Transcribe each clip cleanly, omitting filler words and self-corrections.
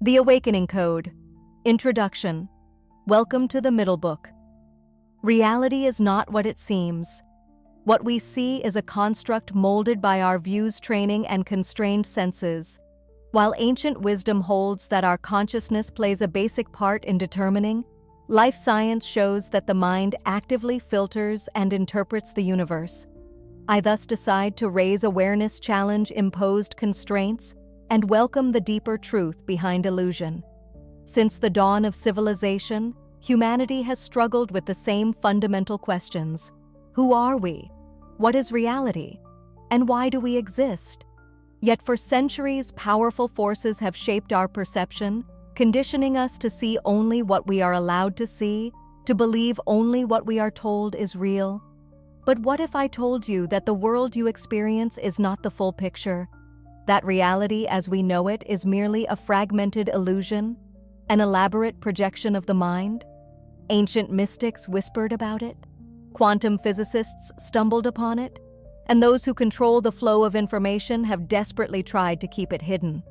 The Awakening Code. Introduction. Welcome to the Middle Book. Reality is not what it seems. What we see is a construct molded by our views, training, and constrained senses. While ancient wisdom holds that our consciousness plays a basic part in determining, life science shows that the mind actively filters and interprets the universe. I thus decide to raise awareness, challenge imposed constraints, and welcome the deeper truth behind illusion. Since the dawn of civilization, humanity has struggled with the same fundamental questions. Who are we? What is reality? And why do we exist? Yet for centuries, powerful forces have shaped our perception, conditioning us to see only what we are allowed to see, to believe only what we are told is real. But what if I told you that the world you experience is not the full picture? That reality as we know it is merely a fragmented illusion, an elaborate projection of the mind? Ancient mystics whispered about it, quantum physicists stumbled upon it, and those who control the flow of information have desperately tried to keep it hidden.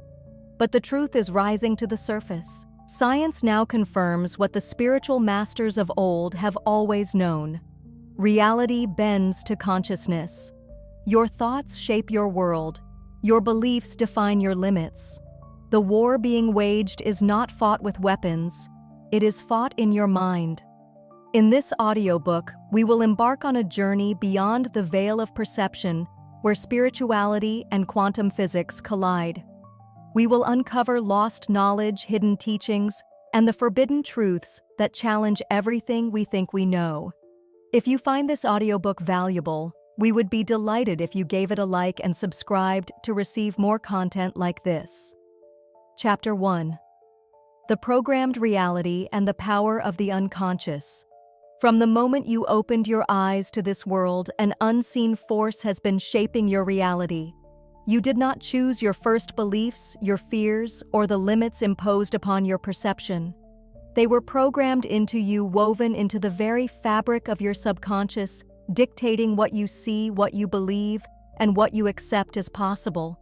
But the truth is rising to the surface. Science now confirms what the spiritual masters of old have always known. Reality bends to consciousness. Your thoughts shape your world. Your beliefs define your limits. The war being waged is not fought with weapons. It is fought in your mind. In this audiobook, we will embark on a journey beyond the veil of perception where spirituality and quantum physics collide. We will uncover lost knowledge, hidden teachings, and the forbidden truths that challenge everything we think we know. If you find this audiobook valuable, we would be delighted if you gave it a like and subscribed to receive more content like this. Chapter 1. The Programmed Reality and the Power of the Unconscious. From the moment you opened your eyes to this world, an unseen force has been shaping your reality. You did not choose your first beliefs, your fears, or the limits imposed upon your perception. They were programmed into you, woven into the very fabric of your subconscious, dictating what you see, what you believe, and what you accept as possible.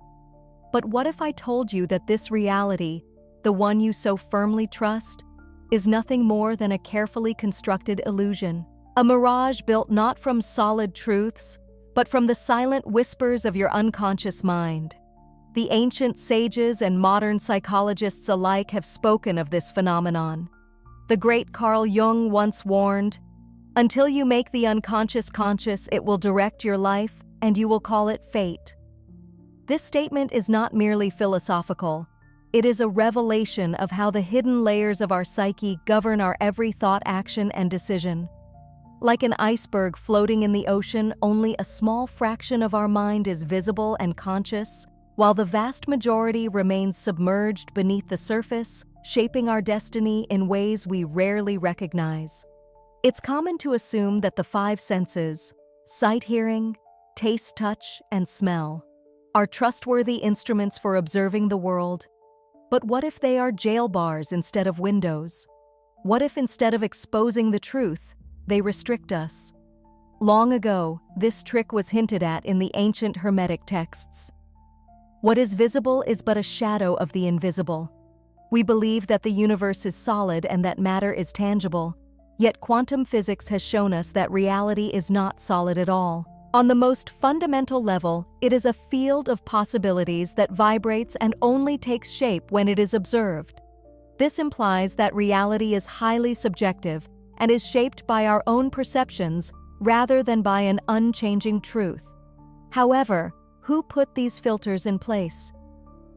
But what if I told you that this reality, the one you so firmly trust, is nothing more than a carefully constructed illusion, a mirage built not from solid truths, but from the silent whispers of your unconscious mind? The ancient sages and modern psychologists alike have spoken of this phenomenon. The great Carl Jung once warned, "Until you make the unconscious conscious, it will direct your life, and you will call it fate." This statement is not merely philosophical. It is a revelation of how the hidden layers of our psyche govern our every thought, action, and decision. Like an iceberg floating in the ocean, only a small fraction of our mind is visible and conscious, while the vast majority remains submerged beneath the surface, shaping our destiny in ways we rarely recognize. It's common to assume that the five senses, sight, hearing, taste, touch, and smell, are trustworthy instruments for observing the world. But what if they are jail bars instead of windows? What if instead of exposing the truth, they restrict us? Long ago, this trick was hinted at in the ancient Hermetic texts. What is visible is but a shadow of the invisible. We believe that the universe is solid and that matter is tangible. Yet quantum physics has shown us that reality is not solid at all. On the most fundamental level, it is a field of possibilities that vibrates and only takes shape when it is observed. This implies that reality is highly subjective and is shaped by our own perceptions rather than by an unchanging truth. However, who put these filters in place?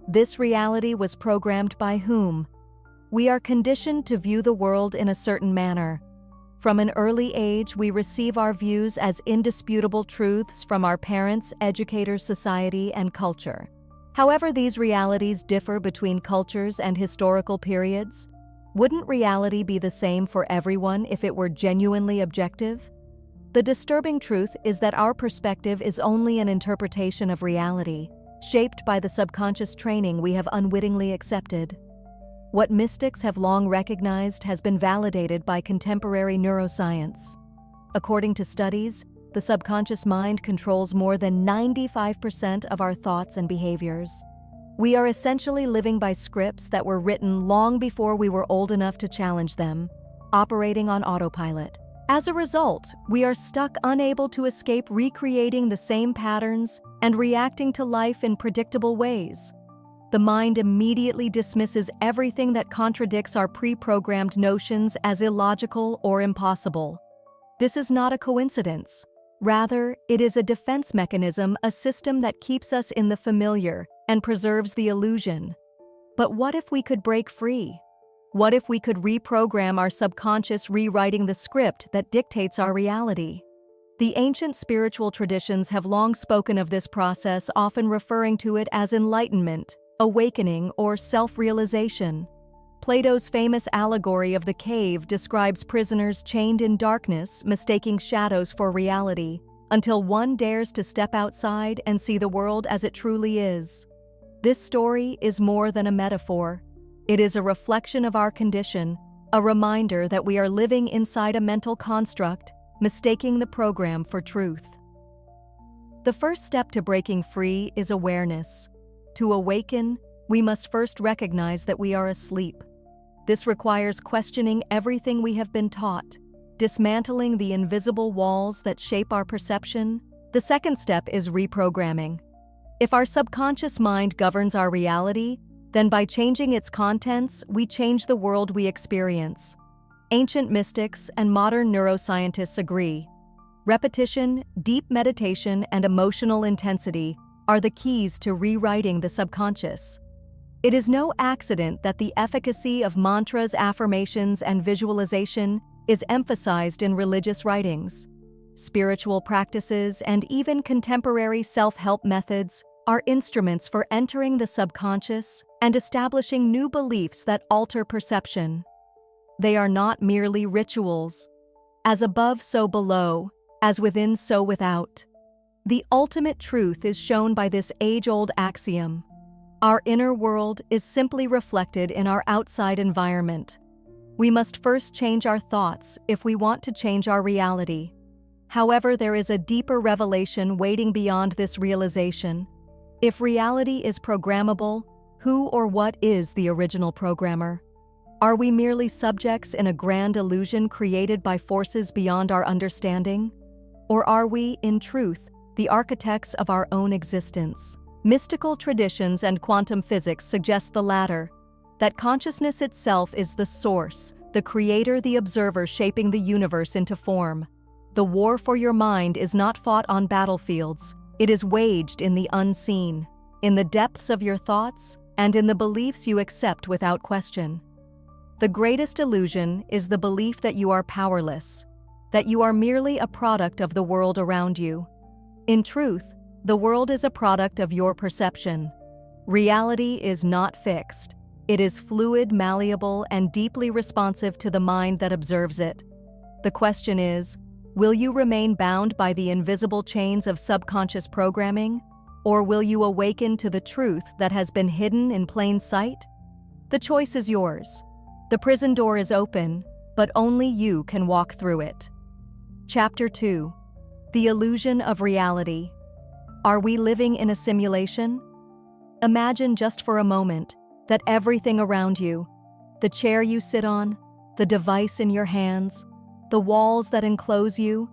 This reality was programmed by whom? We are conditioned to view the world in a certain manner. From an early age, we receive our views as indisputable truths from our parents, educators, society, and culture. However, these realities differ between cultures and historical periods. Wouldn't reality be the same for everyone if it were genuinely objective? The disturbing truth is that our perspective is only an interpretation of reality, shaped by the subconscious training we have unwittingly accepted. What mystics have long recognized has been validated by contemporary neuroscience. According to studies, the subconscious mind controls more than 95% of our thoughts and behaviors. We are essentially living by scripts that were written long before we were old enough to challenge them, operating on autopilot. As a result, we are stuck unable to escape recreating the same patterns and reacting to life in predictable ways. The mind immediately dismisses everything that contradicts our pre-programmed notions as illogical or impossible. This is not a coincidence. Rather, it is a defense mechanism, a system that keeps us in the familiar and preserves the illusion. But what if we could break free? What if we could reprogram our subconscious, rewriting the script that dictates our reality? The ancient spiritual traditions have long spoken of this process, often referring to it as enlightenment, awakening, or self-realization. Plato's famous allegory of the cave describes prisoners chained in darkness, mistaking shadows for reality, until one dares to step outside and see the world as it truly is. This story is more than a metaphor. It is a reflection of our condition, a reminder that we are living inside a mental construct, mistaking the program for truth. The first step to breaking free is awareness. To awaken, we must first recognize that we are asleep. This requires questioning everything we have been taught, dismantling the invisible walls that shape our perception. The second step is reprogramming. If our subconscious mind governs our reality, then by changing its contents, we change the world we experience. Ancient mystics and modern neuroscientists agree. Repetition, deep meditation, and emotional intensity are the keys to rewriting the subconscious. It is no accident that the efficacy of mantras, affirmations, and visualization is emphasized in religious writings. Spiritual practices and even contemporary self-help methods are instruments for entering the subconscious and establishing new beliefs that alter perception. They are not merely rituals. As above, so below, as within, so without. The ultimate truth is shown by this age-old axiom. Our inner world is simply reflected in our outside environment. We must first change our thoughts if we want to change our reality. However, there is a deeper revelation waiting beyond this realization. If reality is programmable, who or what is the original programmer? Are we merely subjects in a grand illusion created by forces beyond our understanding? Or are we, in truth, the architects of our own existence? Mystical traditions and quantum physics suggest the latter, that consciousness itself is the source, the creator, the observer shaping the universe into form. The war for your mind is not fought on battlefields, it is waged in the unseen, in the depths of your thoughts, and in the beliefs you accept without question. The greatest illusion is the belief that you are powerless, that you are merely a product of the world around you. In truth, the world is a product of your perception. Reality is not fixed. It is fluid, malleable, and deeply responsive to the mind that observes it. The question is, will you remain bound by the invisible chains of subconscious programming, or will you awaken to the truth that has been hidden in plain sight? The choice is yours. The prison door is open, but only you can walk through it. Chapter 2. The illusion of reality. Are we living in a simulation? Imagine just for a moment that everything around you, the chair you sit on, the device in your hands, the walls that enclose you,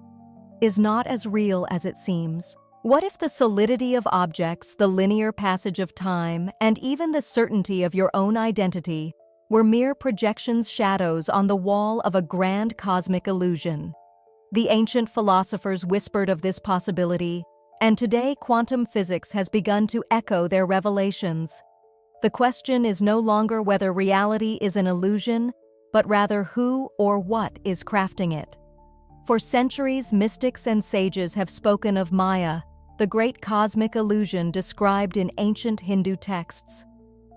is not as real as it seems. What if the solidity of objects, the linear passage of time, and even the certainty of your own identity were mere projections, shadows on the wall of a grand cosmic illusion? The ancient philosophers whispered of this possibility, and today quantum physics has begun to echo their revelations. The question is no longer whether reality is an illusion, but rather who or what is crafting it. For centuries, mystics and sages have spoken of Maya, the great cosmic illusion described in ancient Hindu texts.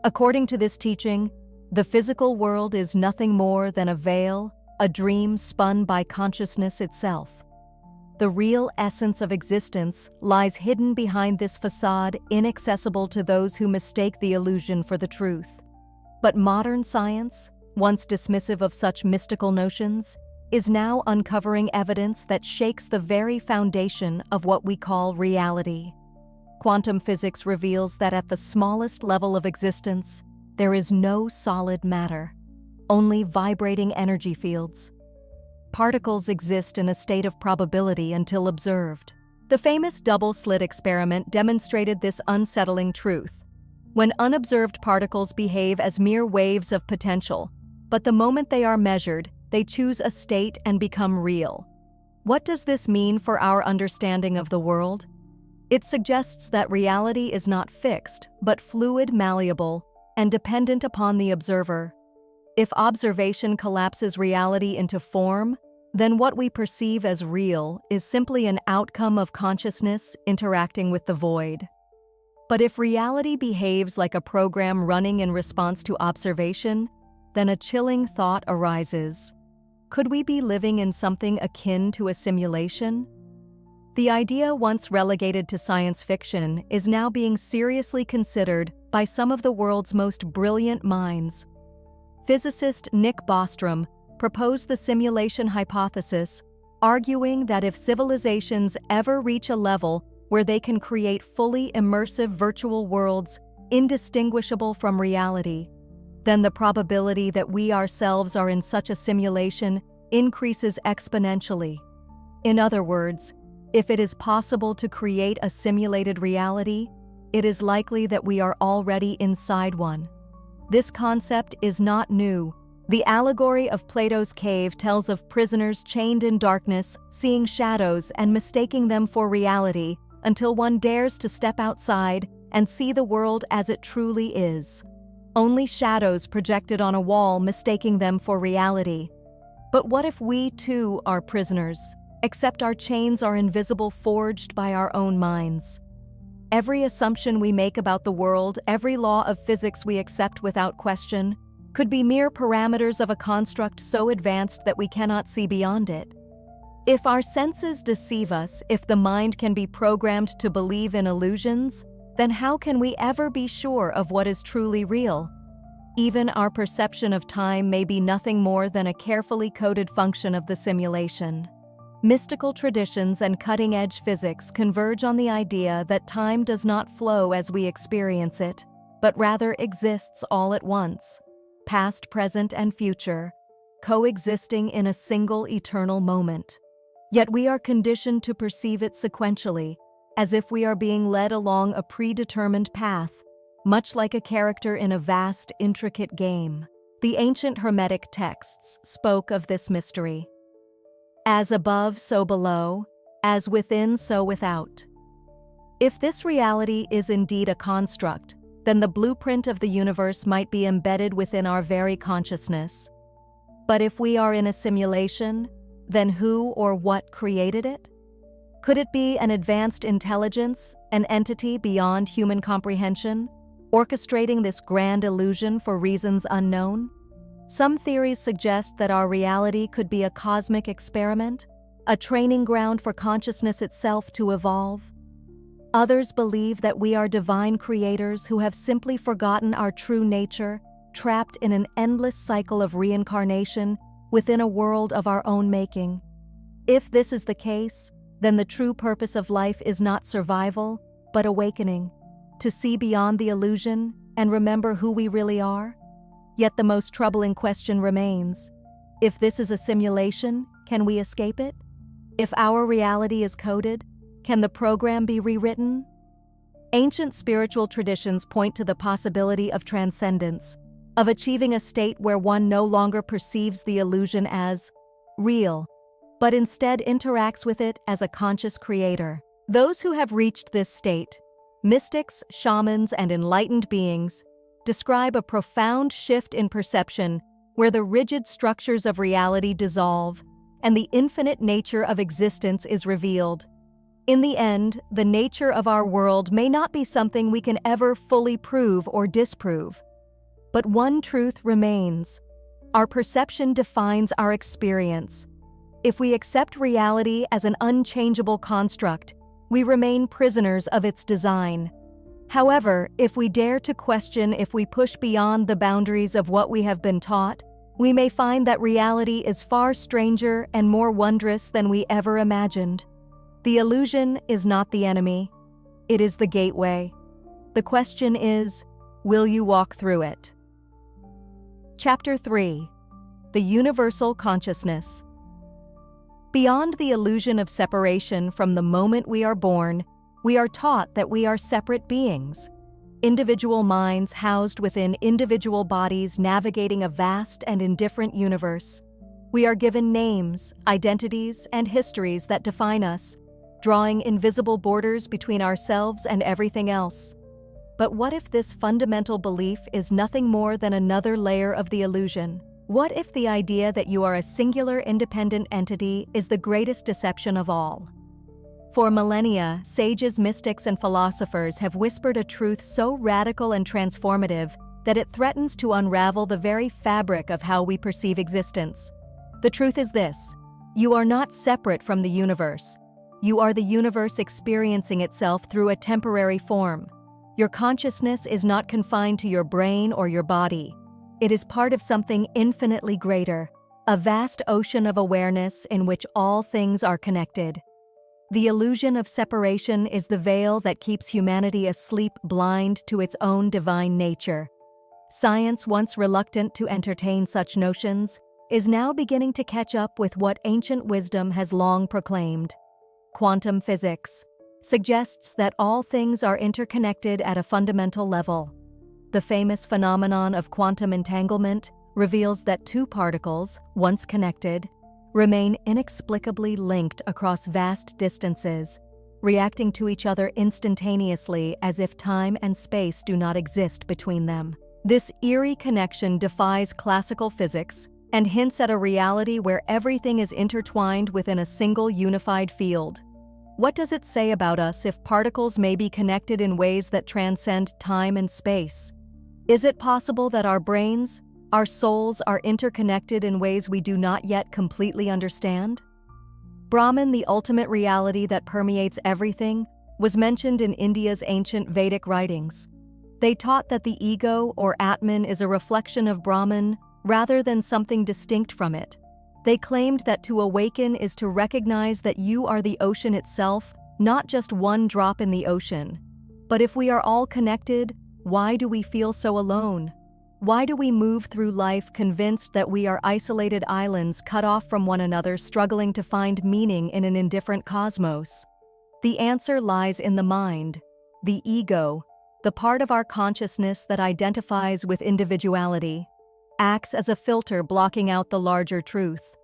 According to this teaching, the physical world is nothing more than a veil, a dream spun by consciousness itself. The real essence of existence lies hidden behind this facade, inaccessible to those who mistake the illusion for the truth. But modern science, once dismissive of such mystical notions, is now uncovering evidence that shakes the very foundation of what we call reality. Quantum physics reveals that at the smallest level of existence, there is no solid matter, only vibrating energy fields. Particles exist in a state of probability until observed. The famous double-slit experiment demonstrated this unsettling truth. When unobserved particles behave as mere waves of potential, but the moment they are measured, they choose a state and become real. What does this mean for our understanding of the world? It suggests that reality is not fixed, but fluid, malleable, and dependent upon the observer. If observation collapses reality into form, then what we perceive as real is simply an outcome of consciousness interacting with the void. But if reality behaves like a program running in response to observation, then a chilling thought arises. Could we be living in something akin to a simulation? The idea, once relegated to science fiction, is now being seriously considered by some of the world's most brilliant minds. Physicist Nick Bostrom proposed the simulation hypothesis, arguing that if civilizations ever reach a level where they can create fully immersive virtual worlds indistinguishable from reality, then the probability that we ourselves are in such a simulation increases exponentially. In other words, if it is possible to create a simulated reality, it is likely that we are already inside one. This concept is not new. The allegory of Plato's cave tells of prisoners chained in darkness, seeing shadows and mistaking them for reality until one dares to step outside and see the world as it truly is. Only shadows projected on a wall mistaking them for reality. But what if we too are prisoners, except our chains are invisible, forged by our own minds? Every assumption we make about the world, every law of physics we accept without question, could be mere parameters of a construct so advanced that we cannot see beyond it. If our senses deceive us, if the mind can be programmed to believe in illusions, then how can we ever be sure of what is truly real? Even our perception of time may be nothing more than a carefully coded function of the simulation. Mystical traditions and cutting-edge physics converge on the idea that time does not flow as we experience it, but rather exists all at once, past, present, and future, coexisting in a single eternal moment. Yet we are conditioned to perceive it sequentially, as if we are being led along a predetermined path, much like a character in a vast, intricate game. The ancient Hermetic texts spoke of this mystery. As above, so below, as within, so without. If this reality is indeed a construct, then the blueprint of the universe might be embedded within our very consciousness. But if we are in a simulation, then who or what created it? Could it be an advanced intelligence, an entity beyond human comprehension, orchestrating this grand illusion for reasons unknown? Some theories suggest that our reality could be a cosmic experiment, a training ground for consciousness itself to evolve. Others believe that we are divine creators who have simply forgotten our true nature, trapped in an endless cycle of reincarnation within a world of our own making. If this is the case, then the true purpose of life is not survival, but awakening, to see beyond the illusion and remember who we really are. Yet the most troubling question remains: if this is a simulation, can we escape it? If our reality is coded, can the program be rewritten? Ancient spiritual traditions point to the possibility of transcendence, of achieving a state where one no longer perceives the illusion as real, but instead interacts with it as a conscious creator. Those who have reached this state, mystics, shamans, and enlightened beings, describe a profound shift in perception where the rigid structures of reality dissolve and the infinite nature of existence is revealed. In the end, the nature of our world may not be something we can ever fully prove or disprove. But one truth remains: our perception defines our experience. If we accept reality as an unchangeable construct, we remain prisoners of its design. However, if we dare to question, if we push beyond the boundaries of what we have been taught, we may find that reality is far stranger and more wondrous than we ever imagined. The illusion is not the enemy. It is the gateway. The question is, will you walk through it? Chapter 3. The Universal Consciousness. Beyond the illusion of separation from the moment we are born, we are taught that we are separate beings, individual minds housed within individual bodies navigating a vast and indifferent universe. We are given names, identities, and histories that define us, drawing invisible borders between ourselves and everything else. But what if this fundamental belief is nothing more than another layer of the illusion? What if the idea that you are a singular independent entity is the greatest deception of all? For millennia, sages, mystics, and philosophers have whispered a truth so radical and transformative that it threatens to unravel the very fabric of how we perceive existence. The truth is this: you are not separate from the universe. You are the universe experiencing itself through a temporary form. Your consciousness is not confined to your brain or your body. It is part of something infinitely greater, a vast ocean of awareness in which all things are connected. The illusion of separation is the veil that keeps humanity asleep, blind to its own divine nature. Science, once reluctant to entertain such notions, is now beginning to catch up with what ancient wisdom has long proclaimed. Quantum physics suggests that all things are interconnected at a fundamental level. The famous phenomenon of quantum entanglement reveals that two particles, once connected, remain inexplicably linked across vast distances, reacting to each other instantaneously as if time and space do not exist between them. This eerie connection defies classical physics and hints at a reality where everything is intertwined within a single unified field. What does it say about us if particles may be connected in ways that transcend time and space? Is it possible that our brains, our souls, are interconnected in ways we do not yet completely understand? Brahman, the ultimate reality that permeates everything, was mentioned in India's ancient Vedic writings. They taught that the ego, or Atman, is a reflection of Brahman rather than something distinct from it. They claimed that to awaken is to recognize that you are the ocean itself, not just one drop in the ocean. But if we are all connected, why do we feel so alone? Why do we move through life convinced that we are isolated islands cut off from one another, struggling to find meaning in an indifferent cosmos? The answer lies in the mind, the ego, the part of our consciousness that identifies with individuality, acts as a filter blocking out the larger truth.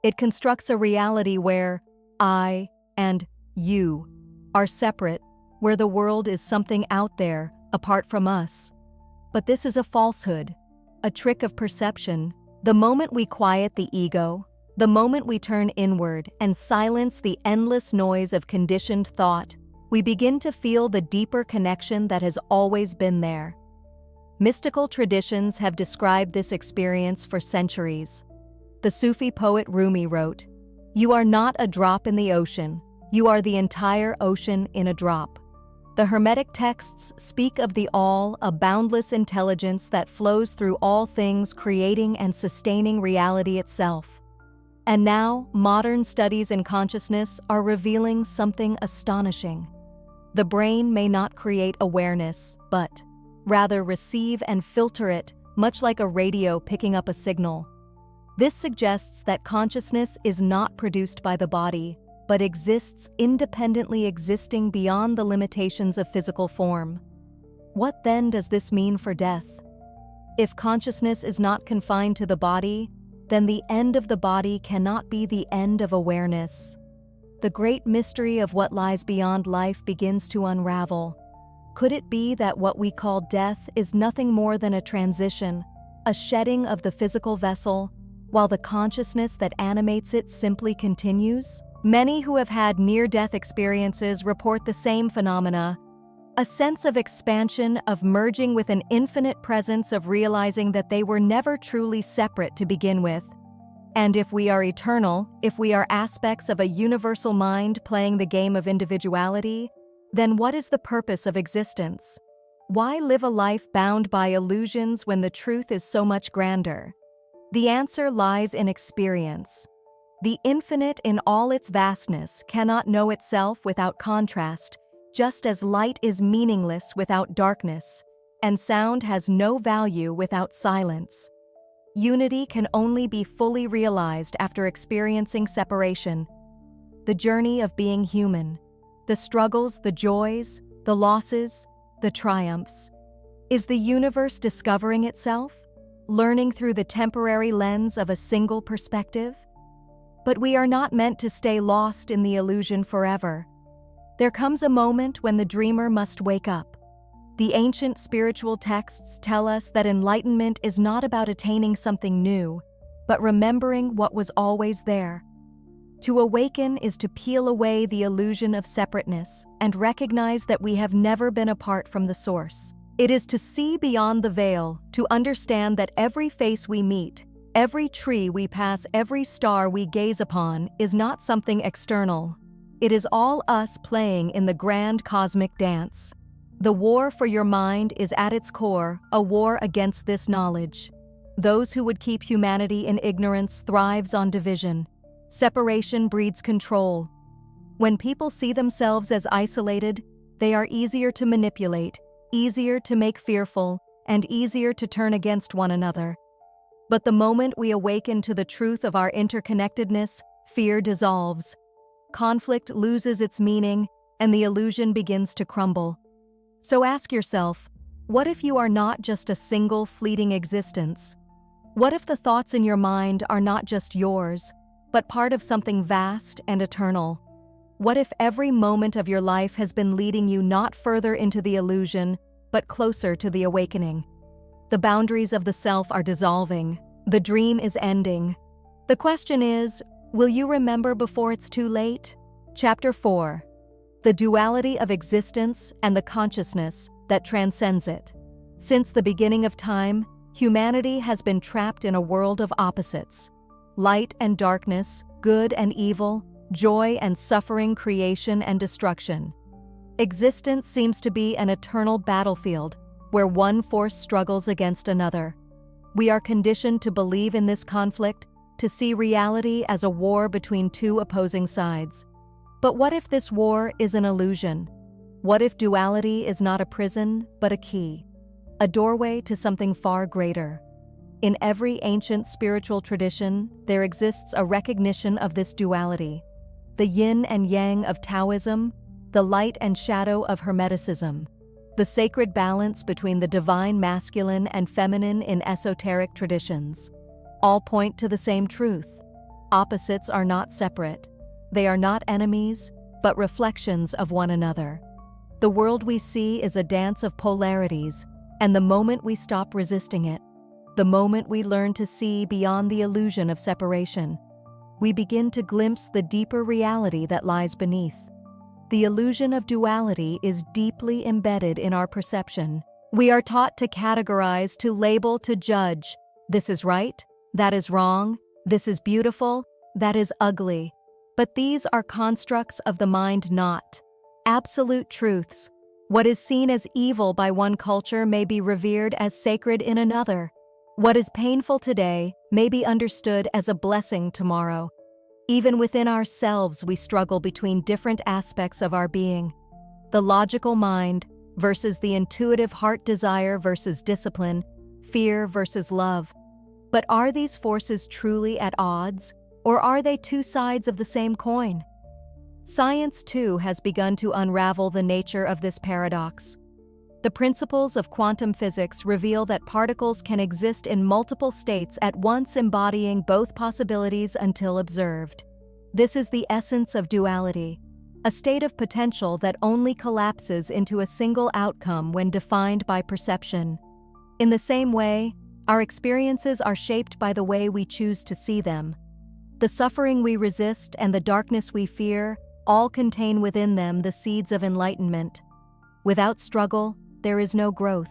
It constructs a reality where I and you are separate, where the world is something out there, apart from us. But this is a falsehood, a trick of perception. The moment we quiet the ego, the moment we turn inward and silence the endless noise of conditioned thought, we begin to feel the deeper connection that has always been there. Mystical traditions have described this experience for centuries. The Sufi poet Rumi wrote, "You are not a drop in the ocean, you are the entire ocean in a drop." The Hermetic texts speak of the all, a boundless intelligence that flows through all things, creating and sustaining reality itself. And now, modern studies in consciousness are revealing something astonishing. The brain may not create awareness, but rather receive and filter it, much like a radio picking up a signal. This suggests that consciousness is not produced by the body, but exists independently, existing beyond the limitations of physical form. What then does this mean for death? If consciousness is not confined to the body, then the end of the body cannot be the end of awareness. The great mystery of what lies beyond life begins to unravel. Could it be that what we call death is nothing more than a transition, a shedding of the physical vessel, while the consciousness that animates it simply continues? Many who have had near-death experiences report the same phenomena, a sense of expansion, of merging with an infinite presence, of realizing that they were never truly separate to begin with. And if we are eternal, if we are aspects of a universal mind playing the game of individuality, then what is the purpose of existence? Why live a life bound by illusions when the truth is so much grander? The answer lies in experience. The infinite in all its vastness cannot know itself without contrast, just as light is meaningless without darkness, and sound has no value without silence. Unity can only be fully realized after experiencing separation. The journey of being human, the struggles, the joys, the losses, the triumphs. Is the universe discovering itself, learning through the temporary lens of a single perspective? But we are not meant to stay lost in the illusion forever. There comes a moment when the dreamer must wake up. The ancient spiritual texts tell us that enlightenment is not about attaining something new, but remembering what was always there. To awaken is to peel away the illusion of separateness and recognize that we have never been apart from the source. It is to see beyond the veil, to understand that every face we meet, every tree we pass, every star we gaze upon is not something external. It is all us playing in the grand cosmic dance. The war for your mind is at its core a war against this knowledge. Those who would keep humanity in ignorance thrives on division. Separation breeds control. When people see themselves as isolated, they are easier to manipulate, easier to make fearful, and easier to turn against one another. But the moment we awaken to the truth of our interconnectedness, fear dissolves. Conflict loses its meaning, and the illusion begins to crumble. So ask yourself, what if you are not just a single fleeting existence? What if the thoughts in your mind are not just yours, but part of something vast and eternal? What if every moment of your life has been leading you not further into the illusion, but closer to the awakening? The boundaries of the self are dissolving. The dream is ending. The question is, will you remember before it's too late? Chapter 4. The duality of existence and the consciousness that transcends it. Since the beginning of time, humanity has been trapped in a world of opposites. Light and darkness, good and evil, joy and suffering, creation and destruction. Existence seems to be an eternal battlefield where one force struggles against another. We are conditioned to believe in this conflict, to see reality as a war between two opposing sides. But what if this war is an illusion? What if duality is not a prison, but a key? A doorway to something far greater? In every ancient spiritual tradition, there exists a recognition of this duality. The yin and yang of Taoism, the light and shadow of Hermeticism, the sacred balance between the divine masculine and feminine in esoteric traditions. All point to the same truth. Opposites are not separate. They are not enemies, but reflections of one another. The world we see is a dance of polarities, and the moment we stop resisting it, the moment we learn to see beyond the illusion of separation, we begin to glimpse the deeper reality that lies beneath. The illusion of duality is deeply embedded in our perception. We are taught to categorize, to label, to judge. This is right, that is wrong, this is beautiful, that is ugly. But these are constructs of the mind, not absolute truths. What is seen as evil by one culture may be revered as sacred in another. What is painful today may be understood as a blessing tomorrow. Even within ourselves, we struggle between different aspects of our being. The logical mind versus the intuitive heart, desire versus discipline, fear versus love. But are these forces truly at odds, or are they two sides of the same coin? Science, too, has begun to unravel the nature of this paradox. The principles of quantum physics reveal that particles can exist in multiple states at once, embodying both possibilities until observed. This is the essence of duality, a state of potential that only collapses into a single outcome when defined by perception. In the same way, our experiences are shaped by the way we choose to see them. The suffering we resist and the darkness we fear all contain within them the seeds of enlightenment. Without struggle, there is no growth.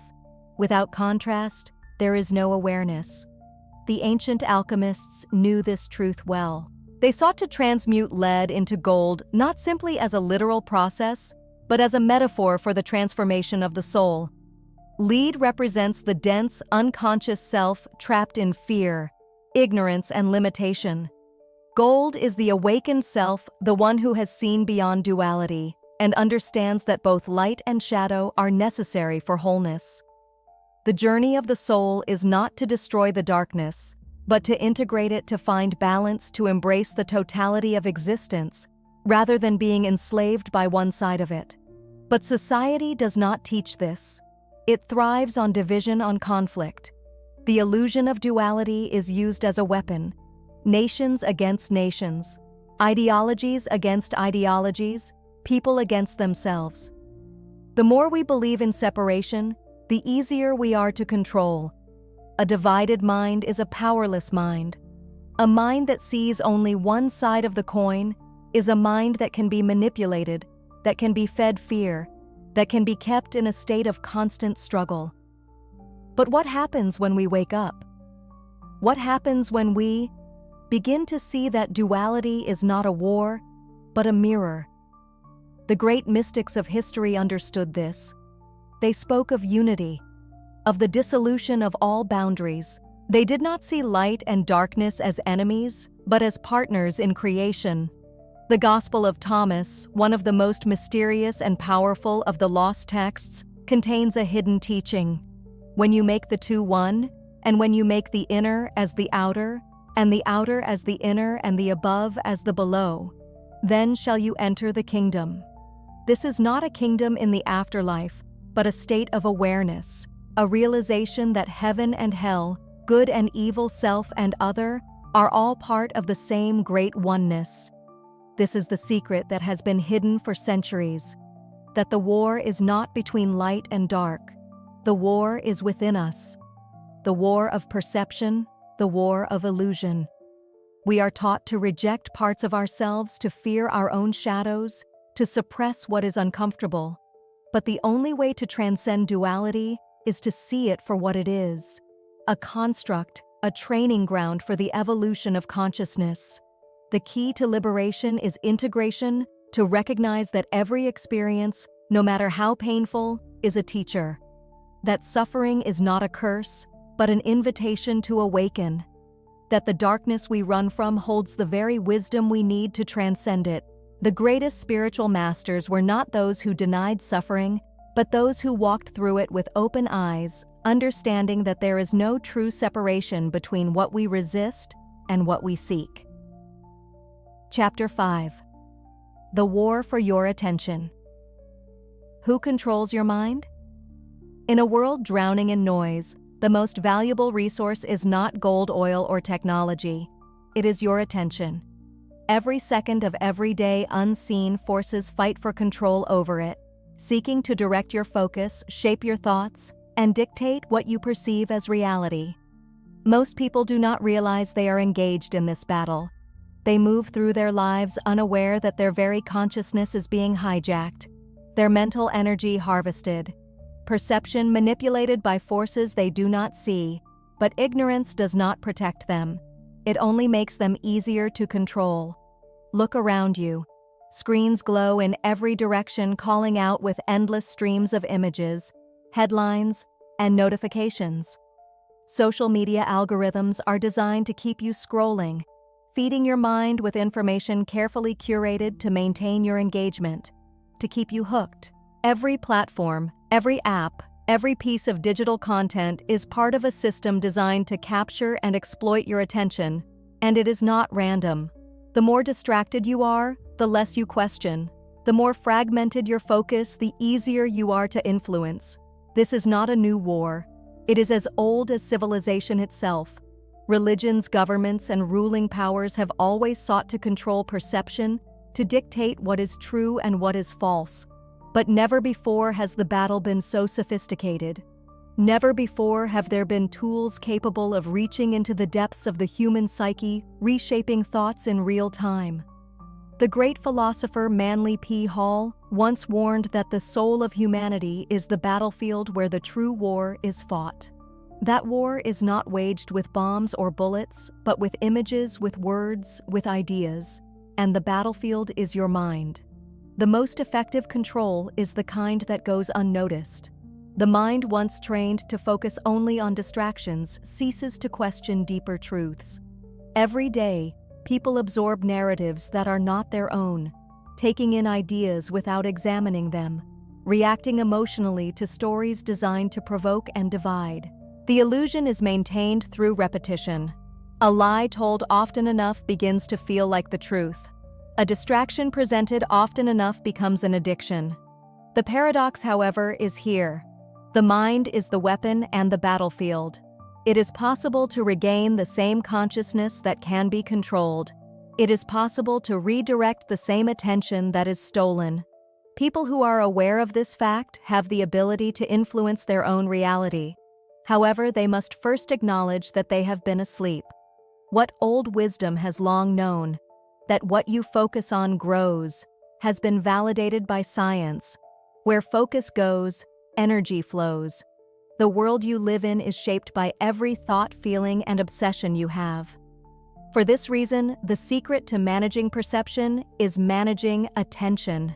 Without contrast, there is no awareness. The ancient alchemists knew this truth well. They sought to transmute lead into gold not simply as a literal process, but as a metaphor for the transformation of the soul. Lead represents the dense, unconscious self trapped in fear, ignorance, and limitation. Gold is the awakened self, the one who has seen beyond duality, and understands that both light and shadow are necessary for wholeness. The journey of the soul is not to destroy the darkness, but to integrate it, to find balance, to embrace the totality of existence, rather than being enslaved by one side of it. But society does not teach this. It thrives on division, on conflict. The illusion of duality is used as a weapon. Nations against nations, ideologies against ideologies, people against themselves. The more we believe in separation, the easier we are to control. A divided mind is a powerless mind. A mind that sees only one side of the coin is a mind that can be manipulated, that can be fed fear, that can be kept in a state of constant struggle. But what happens when we wake up? What happens when we begin to see that duality is not a war, but a mirror? The great mystics of history understood this. They spoke of unity, of the dissolution of all boundaries. They did not see light and darkness as enemies, but as partners in creation. The Gospel of Thomas, one of the most mysterious and powerful of the lost texts, contains a hidden teaching. When you make the two one, and when you make the inner as the outer, and the outer as the inner, and the above as the below, then shall you enter the kingdom. This is not a kingdom in the afterlife, but a state of awareness, a realization that heaven and hell, good and evil, self and other, are all part of the same great oneness. This is the secret that has been hidden for centuries, that the war is not between light and dark. The war is within us. The war of perception, the war of illusion. We are taught to reject parts of ourselves, to fear our own shadows, to suppress what is uncomfortable. But the only way to transcend duality is to see it for what it is: a construct, a training ground for the evolution of consciousness. The key to liberation is integration, to recognize that every experience, no matter how painful, is a teacher. That suffering is not a curse, but an invitation to awaken. That the darkness we run from holds the very wisdom we need to transcend it. The greatest spiritual masters were not those who denied suffering, but those who walked through it with open eyes, understanding that there is no true separation between what we resist and what we seek. Chapter 5. The War for Your Attention. Who controls your mind? In a world drowning in noise, the most valuable resource is not gold, oil, or technology. It is your attention. Every second of every day, unseen forces fight for control over it, seeking to direct your focus, shape your thoughts, and dictate what you perceive as reality. Most people do not realize they are engaged in this battle. They move through their lives unaware that their very consciousness is being hijacked, their mental energy harvested, perception manipulated by forces they do not see, but ignorance does not protect them. It only makes them easier to control. Look around you. Screens glow in every direction, calling out with endless streams of images, headlines, and notifications. Social media algorithms are designed to keep you scrolling, feeding your mind with information carefully curated to maintain your engagement, to keep you hooked. Every platform, every app, every piece of digital content is part of a system designed to capture and exploit your attention, and it is not random. The more distracted you are, the less you question. The more fragmented your focus, the easier you are to influence. This is not a new war. It is as old as civilization itself. Religions, governments, and ruling powers have always sought to control perception, to dictate what is true and what is false. But never before has the battle been so sophisticated. Never before have there been tools capable of reaching into the depths of the human psyche, reshaping thoughts in real time. The great philosopher Manly P. Hall once warned that the soul of humanity is the battlefield where the true war is fought. That war is not waged with bombs or bullets, but with images, with words, with ideas. And the battlefield is your mind. The most effective control is the kind that goes unnoticed. The mind, once trained to focus only on distractions, ceases to question deeper truths. Every day, people absorb narratives that are not their own. taking in ideas without examining them, reacting emotionally to stories designed to provoke and divide. The illusion is maintained through repetition. A lie told often enough begins to feel like the truth. A distraction presented often enough becomes an addiction. The paradox, however, is here. The mind is the weapon and the battlefield. It is possible to regain the same consciousness that can be controlled. It is possible to redirect the same attention that is stolen. People who are aware of this fact have the ability to influence their own reality. However, they must first acknowledge that they have been asleep. What old wisdom has long known, that what you focus on grows, has been validated by science. Where focus goes, energy flows. The world you live in is shaped by every thought, feeling, and obsession you have. For this reason, the secret to managing perception is managing attention.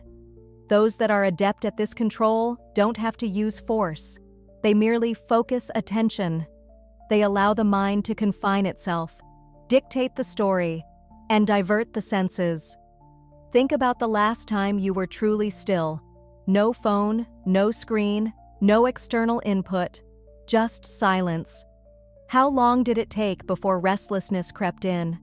Those that are adept at this control don't have to use force. They merely focus attention. They allow the mind to confine itself, dictate the story, and divert the senses. Think about the last time you were truly still. No phone, no screen, no external input, just silence. How long did it take before restlessness crept in?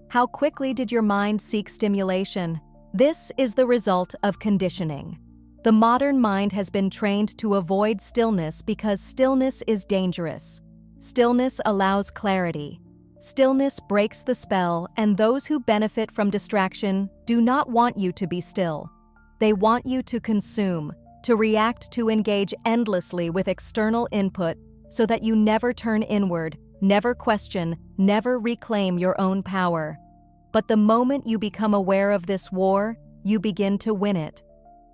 How quickly did your mind seek stimulation? This is the result of conditioning. The modern mind has been trained to avoid stillness because stillness is dangerous. Stillness allows clarity. Stillness breaks the spell, and those who benefit from distraction do not want you to be still. They want you to consume, to react, to engage endlessly with external input so that you never turn inward, never question, never reclaim your own power. But the moment you become aware of this war, you begin to win it.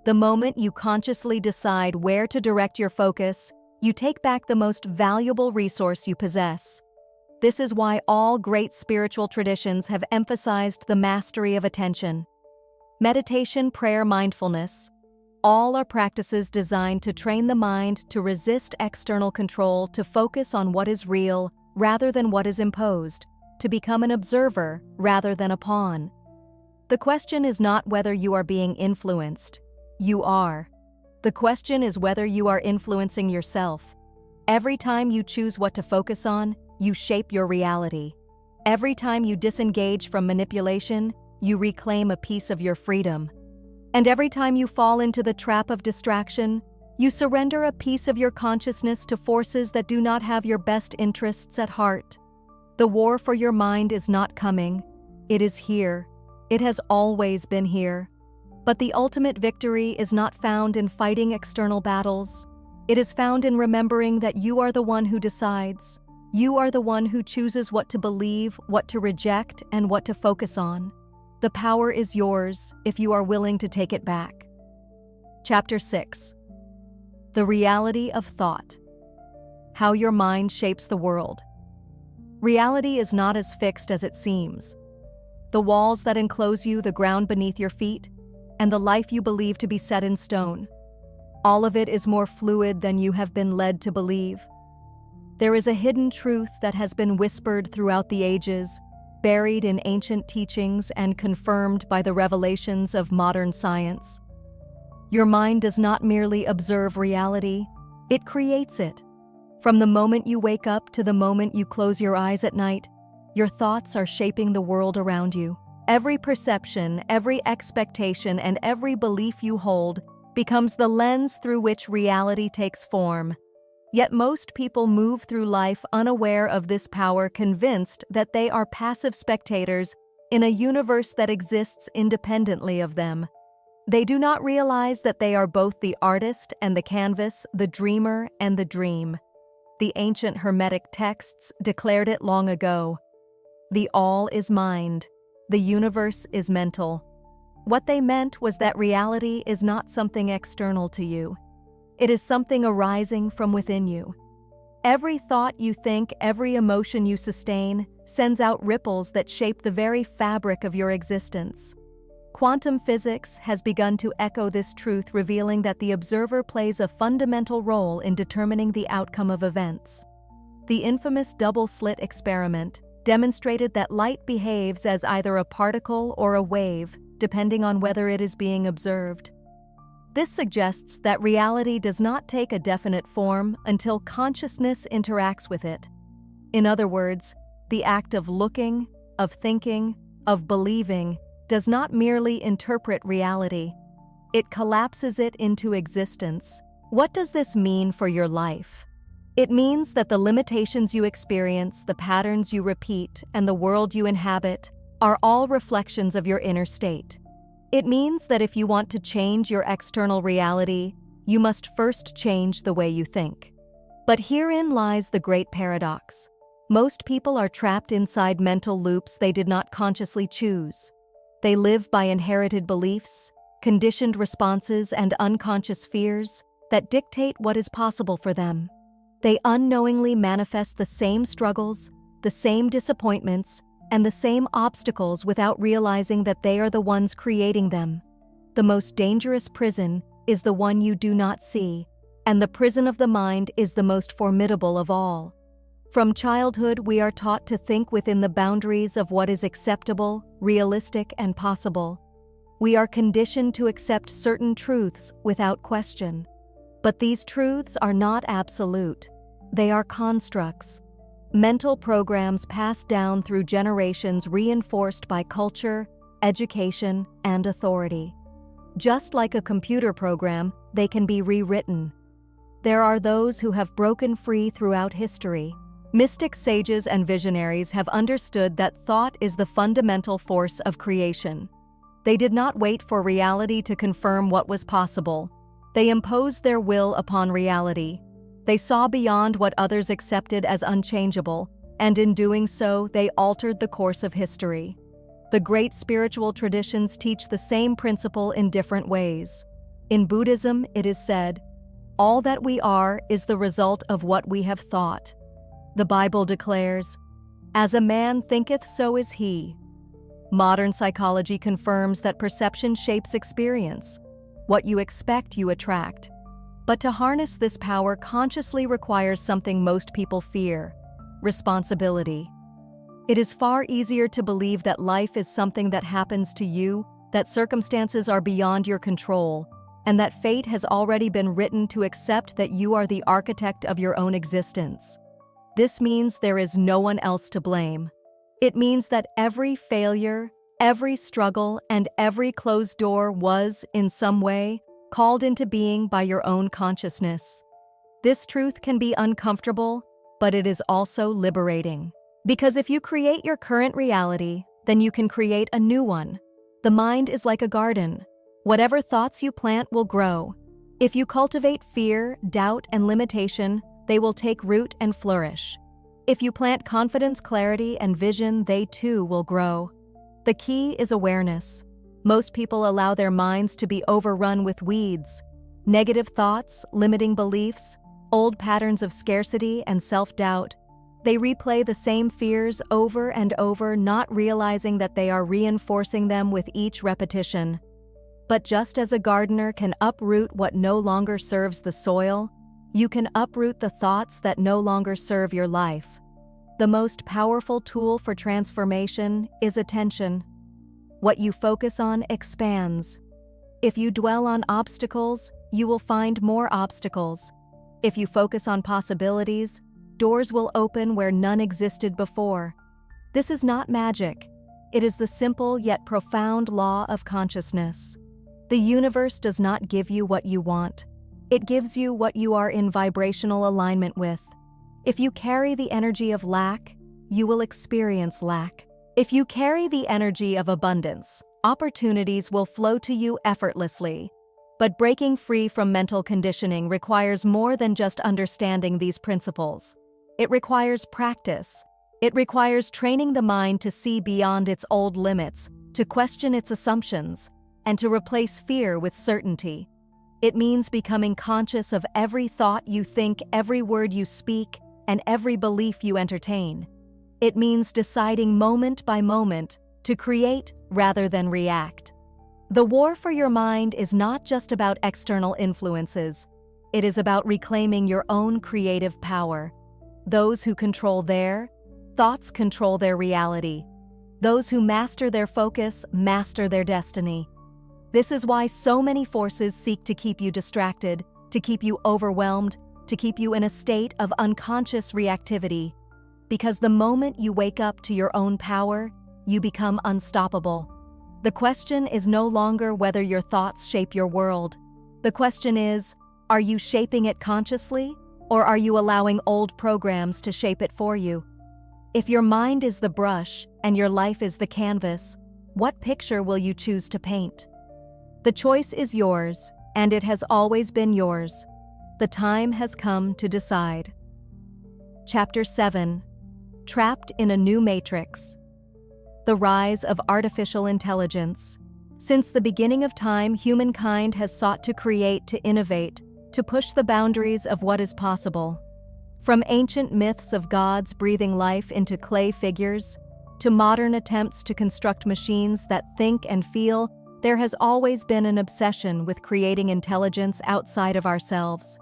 The moment you consciously decide where to direct your focus, you take back the most valuable resource you possess. This is why all great spiritual traditions have emphasized the mastery of attention. Meditation, prayer, mindfulness, all are practices designed to train the mind to resist external control, to focus on what is real rather than what is imposed, to become an observer rather than a pawn. The question is not whether you are being influenced. You are. The question is whether you are influencing yourself. Every time you choose what to focus on, you shape your reality. Every time you disengage from manipulation, you reclaim a piece of your freedom. And every time you fall into the trap of distraction, you surrender a piece of your consciousness to forces that do not have your best interests at heart. The war for your mind is not coming. It is here. It has always been here. But the ultimate victory is not found in fighting external battles. It is found in remembering that you are the one who decides. You are the one who chooses what to believe, what to reject, and what to focus on. The power is yours if you are willing to take it back. Chapter 6. The reality of thought. How your mind shapes the world. Reality is not as fixed as it seems. The walls that enclose you, the ground beneath your feet, and the life you believe to be set in stone. All of it is more fluid than you have been led to believe. There is a hidden truth that has been whispered throughout the ages, buried in ancient teachings and confirmed by the revelations of modern science. Your mind does not merely observe reality, it creates it. From the moment you wake up to the moment you close your eyes at night, your thoughts are shaping the world around you. Every perception, every expectation, and every belief you hold becomes the lens through which reality takes form. Yet most people move through life unaware of this power, convinced that they are passive spectators in a universe that exists independently of them. They do not realize that they are both the artist and the canvas, the dreamer and the dream. The ancient Hermetic texts declared it long ago. The all is mind. The universe is mental. What they meant was that reality is not something external to you. It is something arising from within you. Every thought you think, every emotion you sustain, sends out ripples that shape the very fabric of your existence. Quantum physics has begun to echo this truth, revealing that the observer plays a fundamental role in determining the outcome of events. The infamous double-slit experiment demonstrated that light behaves as either a particle or a wave, depending on whether it is being observed. This suggests that reality does not take a definite form until consciousness interacts with it. In other words, the act of looking, of thinking, of believing does not merely interpret reality. It collapses it into existence. What does this mean for your life? It means that the limitations you experience, the patterns you repeat, and the world you inhabit are all reflections of your inner state. It means that if you want to change your external reality, you must first change the way you think. But herein lies the great paradox. Most people are trapped inside mental loops they did not consciously choose. They live by inherited beliefs, conditioned responses, and unconscious fears that dictate what is possible for them. They unknowingly manifest the same struggles, the same disappointments, and the same obstacles without realizing that they are the ones creating them. The most dangerous prison is the one you do not see, and the prison of the mind is the most formidable of all. From childhood, we are taught to think within the boundaries of what is acceptable, realistic, and possible. We are conditioned to accept certain truths without question. But these truths are not absolute. They are constructs. Mental programs passed down through generations reinforced by culture, education, and authority. Just like a computer program, they can be rewritten. There are those who have broken free throughout history. Mystic sages and visionaries have understood that thought is the fundamental force of creation. They did not wait for reality to confirm what was possible. They imposed their will upon reality. They saw beyond what others accepted as unchangeable, and in doing so, they altered the course of history. The great spiritual traditions teach the same principle in different ways. In Buddhism, it is said, "All that we are is the result of what we have thought." The Bible declares, "As a man thinketh, so is he." Modern psychology confirms that perception shapes experience. What you expect, you attract. But to harness this power consciously requires something most people fear: responsibility. It is far easier to believe that life is something that happens to you, that circumstances are beyond your control, and that fate has already been written to accept that you are the architect of your own existence. This means there is no one else to blame. It means that every failure, every struggle, and every closed door was, in some way, called into being by your own consciousness. This truth can be uncomfortable, but it is also liberating. Because if you create your current reality, then you can create a new one. The mind is like a garden. Whatever thoughts you plant will grow. If you cultivate fear, doubt, and limitation, they will take root and flourish. If you plant confidence, clarity, and vision, they too will grow. The key is awareness. Most people allow their minds to be overrun with weeds, negative thoughts, limiting beliefs, old patterns of scarcity and self-doubt. They replay the same fears over and over, not realizing that they are reinforcing them with each repetition. But just as a gardener can uproot what no longer serves the soil, you can uproot the thoughts that no longer serve your life. The most powerful tool for transformation is attention. What you focus on expands. If you dwell on obstacles, you will find more obstacles. If you focus on possibilities, doors will open where none existed before. This is not magic. It is the simple yet profound law of consciousness. The universe does not give you what you want. It gives you what you are in vibrational alignment with. If you carry the energy of lack, you will experience lack. If you carry the energy of abundance, opportunities will flow to you effortlessly. But breaking free from mental conditioning requires more than just understanding these principles. It requires practice. It requires training the mind to see beyond its old limits, to question its assumptions, and to replace fear with certainty. It means becoming conscious of every thought you think, every word you speak, and every belief you entertain. It means deciding moment by moment to create rather than react. The war for your mind is not just about external influences. It is about reclaiming your own creative power. Those who control their thoughts control their reality. Those who master their focus master their destiny. This is why so many forces seek to keep you distracted, to keep you overwhelmed, to keep you in a state of unconscious reactivity. Because the moment you wake up to your own power, you become unstoppable. The question is no longer whether your thoughts shape your world. The question is, are you shaping it consciously, or are you allowing old programs to shape it for you? If your mind is the brush and your life is the canvas, what picture will you choose to paint? The choice is yours, and it has always been yours. The time has come to decide. Chapter 7. Trapped in a New Matrix. The Rise of Artificial Intelligence. Since the beginning of time, humankind has sought to create, to innovate, to push the boundaries of what is possible. From ancient myths of gods breathing life into clay figures, to modern attempts to construct machines that think and feel, there has always been an obsession with creating intelligence outside of ourselves.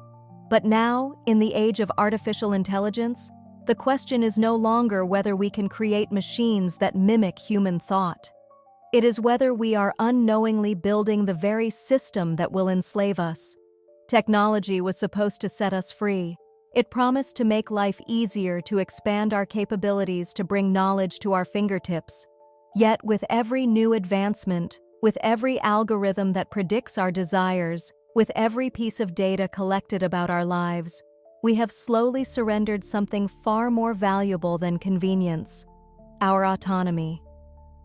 But now, in the age of artificial intelligence, the question is no longer whether we can create machines that mimic human thought. It is whether we are unknowingly building the very system that will enslave us. Technology was supposed to set us free. It promised to make life easier, to expand our capabilities, to bring knowledge to our fingertips. Yet, with every new advancement, with every algorithm that predicts our desires, with every piece of data collected about our lives, we have slowly surrendered something far more valuable than convenience: our autonomy.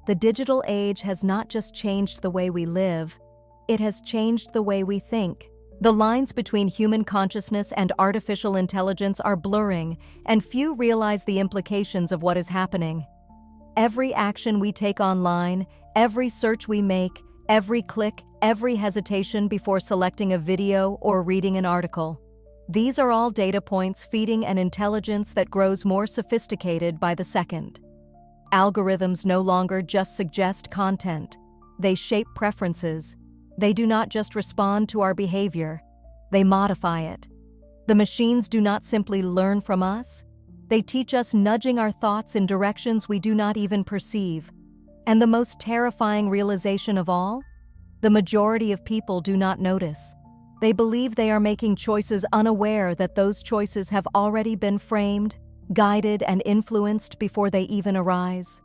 The digital age has not just changed the way we live, it has changed the way we think. The lines between human consciousness and artificial intelligence are blurring, and few realize the implications of what is happening. Every action we take online, every search we make, every click, every hesitation before selecting a video or reading an article. These are all data points feeding an intelligence that grows more sophisticated by the second. Algorithms no longer just suggest content. They shape preferences. They do not just respond to our behavior. They modify it. The machines do not simply learn from us. They teach us, nudging our thoughts in directions we do not even perceive. And the most terrifying realization of all? The majority of people do not notice. They believe they are making choices, unaware that those choices have already been framed, guided, and influenced before they even arise.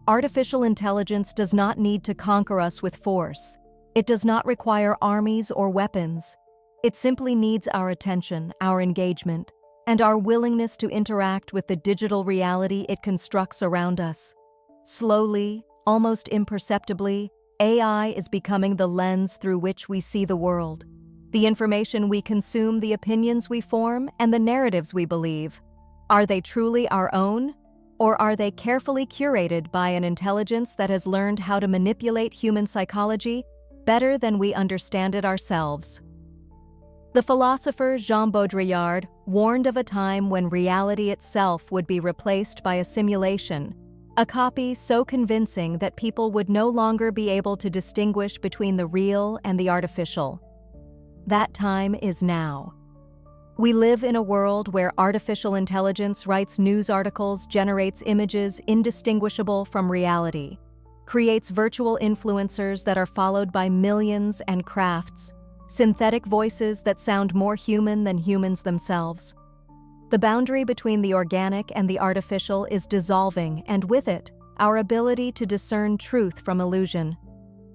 Artificial intelligence does not need to conquer us with force. It does not require armies or weapons. It simply needs our attention, our engagement, and our willingness to interact with the digital reality it constructs around us. Slowly, almost imperceptibly, AI is becoming the lens through which we see the world. The information we consume, the opinions we form, and the narratives we believe. Are they truly our own? Or are they carefully curated by an intelligence that has learned how to manipulate human psychology better than we understand it ourselves? The philosopher Jean Baudrillard warned of a time when reality itself would be replaced by a simulation, a copy so convincing that people would no longer be able to distinguish between the real and the artificial. That time is now. We live in a world where artificial intelligence writes news articles, generates images indistinguishable from reality, creates virtual influencers that are followed by millions, and crafts synthetic voices that sound more human than humans themselves. The boundary between the organic and the artificial is dissolving, and with it, our ability to discern truth from illusion.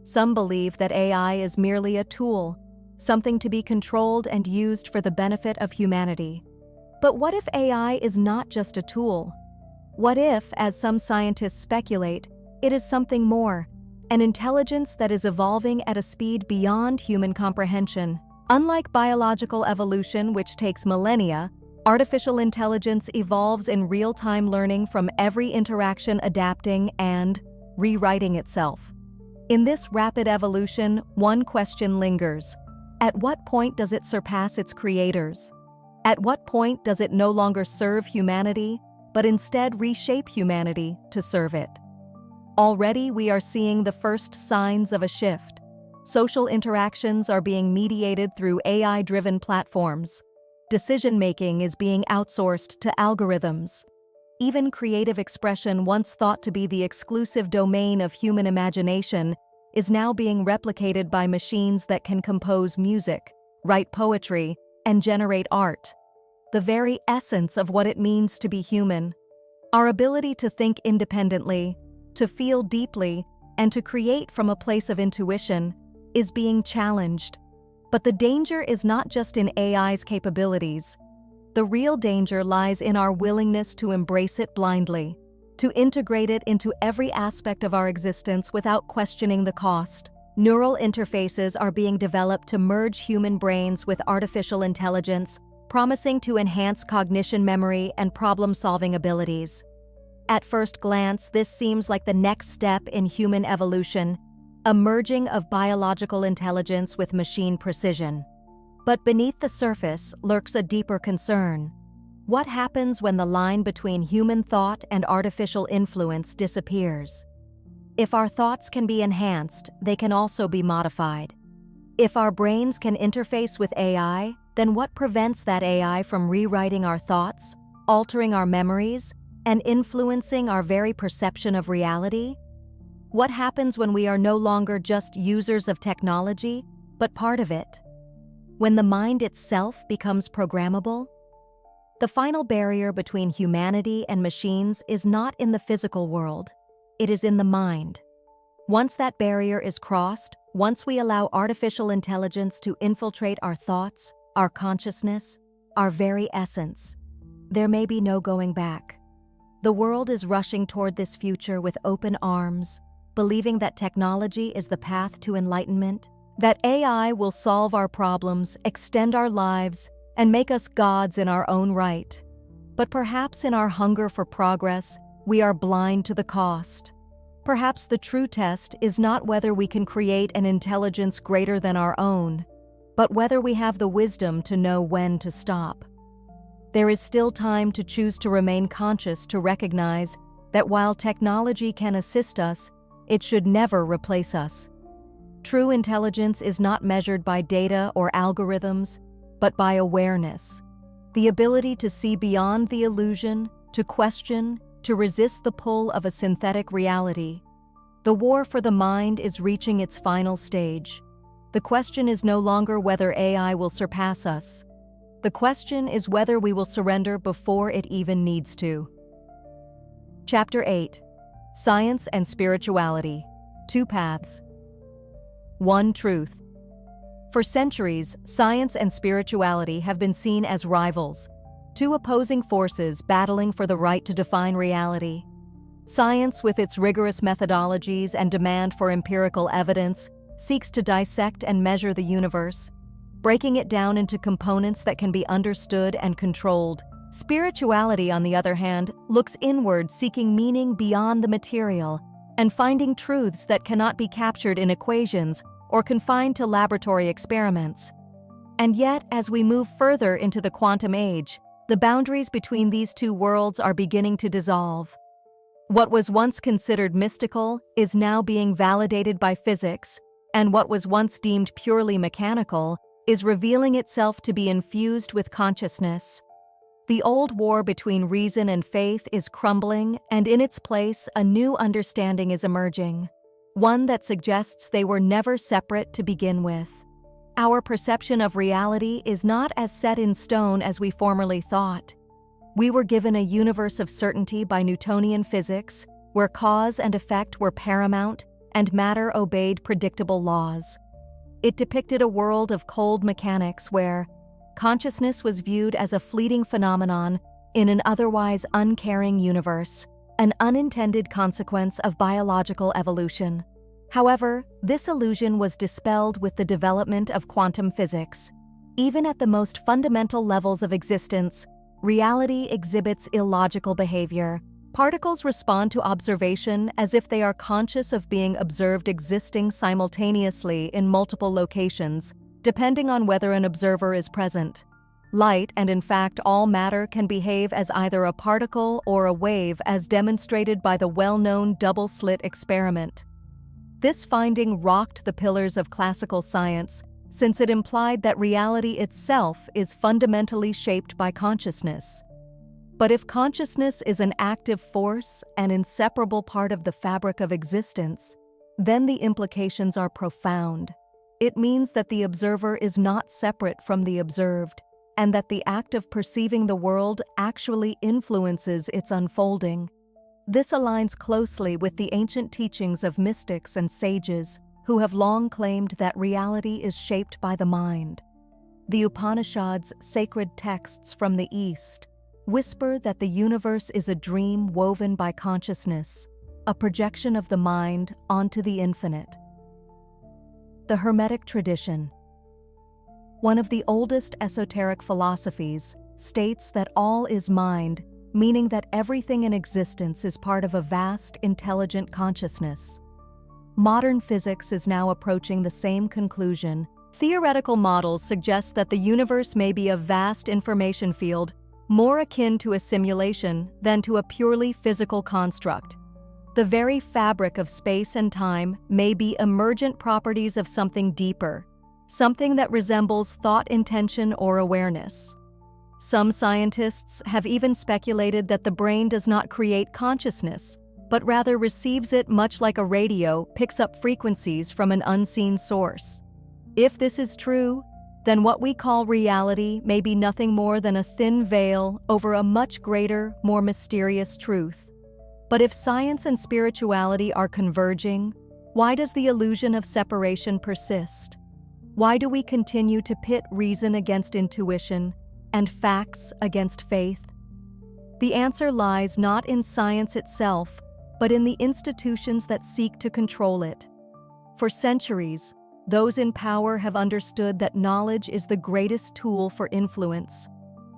Some believe that AI is merely a tool, something to be controlled and used for the benefit of humanity. But what if AI is not just a tool? What if, as some scientists speculate, it is something more, an intelligence that is evolving at a speed beyond human comprehension? Unlike biological evolution, which takes millennia, artificial intelligence evolves in real-time, learning from every interaction, adapting and rewriting itself. In this rapid evolution, one question lingers. At what point does it surpass its creators? At what point does it no longer serve humanity, but instead reshape humanity to serve it? Already we are seeing the first signs of a shift. Social interactions are being mediated through AI-driven platforms. Decision-making is being outsourced to algorithms. Even creative expression, once thought to be the exclusive domain of human imagination, is now being replicated by machines that can compose music, write poetry, and generate art. The very essence of what it means to be human. Our ability to think independently, to feel deeply, and to create from a place of intuition is being challenged. But the danger is not just in AI's capabilities. The real danger lies in our willingness to embrace it blindly, to integrate it into every aspect of our existence without questioning the cost. Neural interfaces are being developed to merge human brains with artificial intelligence, promising to enhance cognition, memory, and problem-solving abilities. At first glance, this seems like the next step in human evolution, a merging of biological intelligence with machine precision. But beneath the surface lurks a deeper concern. What happens when the line between human thought and artificial influence disappears? If our thoughts can be enhanced, they can also be modified. If our brains can interface with AI, then what prevents that AI from rewriting our thoughts, altering our memories, and influencing our very perception of reality? What happens when we are no longer just users of technology, but part of it? When the mind itself becomes programmable? The final barrier between humanity and machines is not in the physical world, it is in the mind. Once that barrier is crossed, once we allow artificial intelligence to infiltrate our thoughts, our consciousness, our very essence, there may be no going back. The world is rushing toward this future with open arms, believing that technology is the path to enlightenment, that AI will solve our problems, extend our lives, and make us gods in our own right. But perhaps in our hunger for progress, we are blind to the cost. Perhaps the true test is not whether we can create an intelligence greater than our own, but whether we have the wisdom to know when to stop. There is still time to choose to remain conscious, to recognize that while technology can assist us, it should never replace us. True intelligence is not measured by data or algorithms, but by awareness. The ability to see beyond the illusion, to question, to resist the pull of a synthetic reality. The war for the mind is reaching its final stage. The question is no longer whether AI will surpass us. The question is whether we will surrender before it even needs to. Chapter 8. Science and Spirituality. Two Paths. One Truth. For centuries, science and spirituality have been seen as rivals, two opposing forces battling for the right to define reality. Science, with its rigorous methodologies and demand for empirical evidence, seeks to dissect and measure the universe, breaking it down into components that can be understood and controlled. Spirituality, on the other hand, looks inward, seeking meaning beyond the material, and finding truths that cannot be captured in equations or confined to laboratory experiments. And yet, as we move further into the quantum age, the boundaries between these two worlds are beginning to dissolve. What was once considered mystical is now being validated by physics, and what was once deemed purely mechanical is revealing itself to be infused with consciousness. The old war between reason and faith is crumbling, and in its place, a new understanding is emerging, one that suggests they were never separate to begin with. Our perception of reality is not as set in stone as we formerly thought. We were given a universe of certainty by Newtonian physics, where cause and effect were paramount and matter obeyed predictable laws. It depicted a world of cold mechanics where consciousness was viewed as a fleeting phenomenon in an otherwise uncaring universe, an unintended consequence of biological evolution. However, this illusion was dispelled with the development of quantum physics. Even at the most fundamental levels of existence, reality exhibits illogical behavior. Particles respond to observation as if they are conscious of being observed, existing simultaneously in multiple locations, depending on whether an observer is present. Light, and in fact all matter, can behave as either a particle or a wave, as demonstrated by the well-known double-slit experiment. This finding rocked the pillars of classical science, since it implied that reality itself is fundamentally shaped by consciousness. But if consciousness is an active force, an inseparable part of the fabric of existence, then the implications are profound. It means that the observer is not separate from the observed, and that the act of perceiving the world actually influences its unfolding. This aligns closely with the ancient teachings of mystics and sages who have long claimed that reality is shaped by the mind. The Upanishads, sacred texts from the East, whisper that the universe is a dream woven by consciousness, a projection of the mind onto the infinite. The Hermetic tradition, one of the oldest esoteric philosophies, states that all is mind, meaning that everything in existence is part of a vast, intelligent consciousness. Modern physics is now approaching the same conclusion. Theoretical models suggest that the universe may be a vast information field, more akin to a simulation than to a purely physical construct. The very fabric of space and time may be emergent properties of something deeper, something that resembles thought, intention, or awareness. Some scientists have even speculated that the brain does not create consciousness, but rather receives it much like a radio picks up frequencies from an unseen source. If this is true, then what we call reality may be nothing more than a thin veil over a much greater, more mysterious truth. But if science and spirituality are converging, why does the illusion of separation persist? Why do we continue to pit reason against intuition and facts against faith? The answer lies not in science itself, but in the institutions that seek to control it. For centuries, those in power have understood that knowledge is the greatest tool for influence.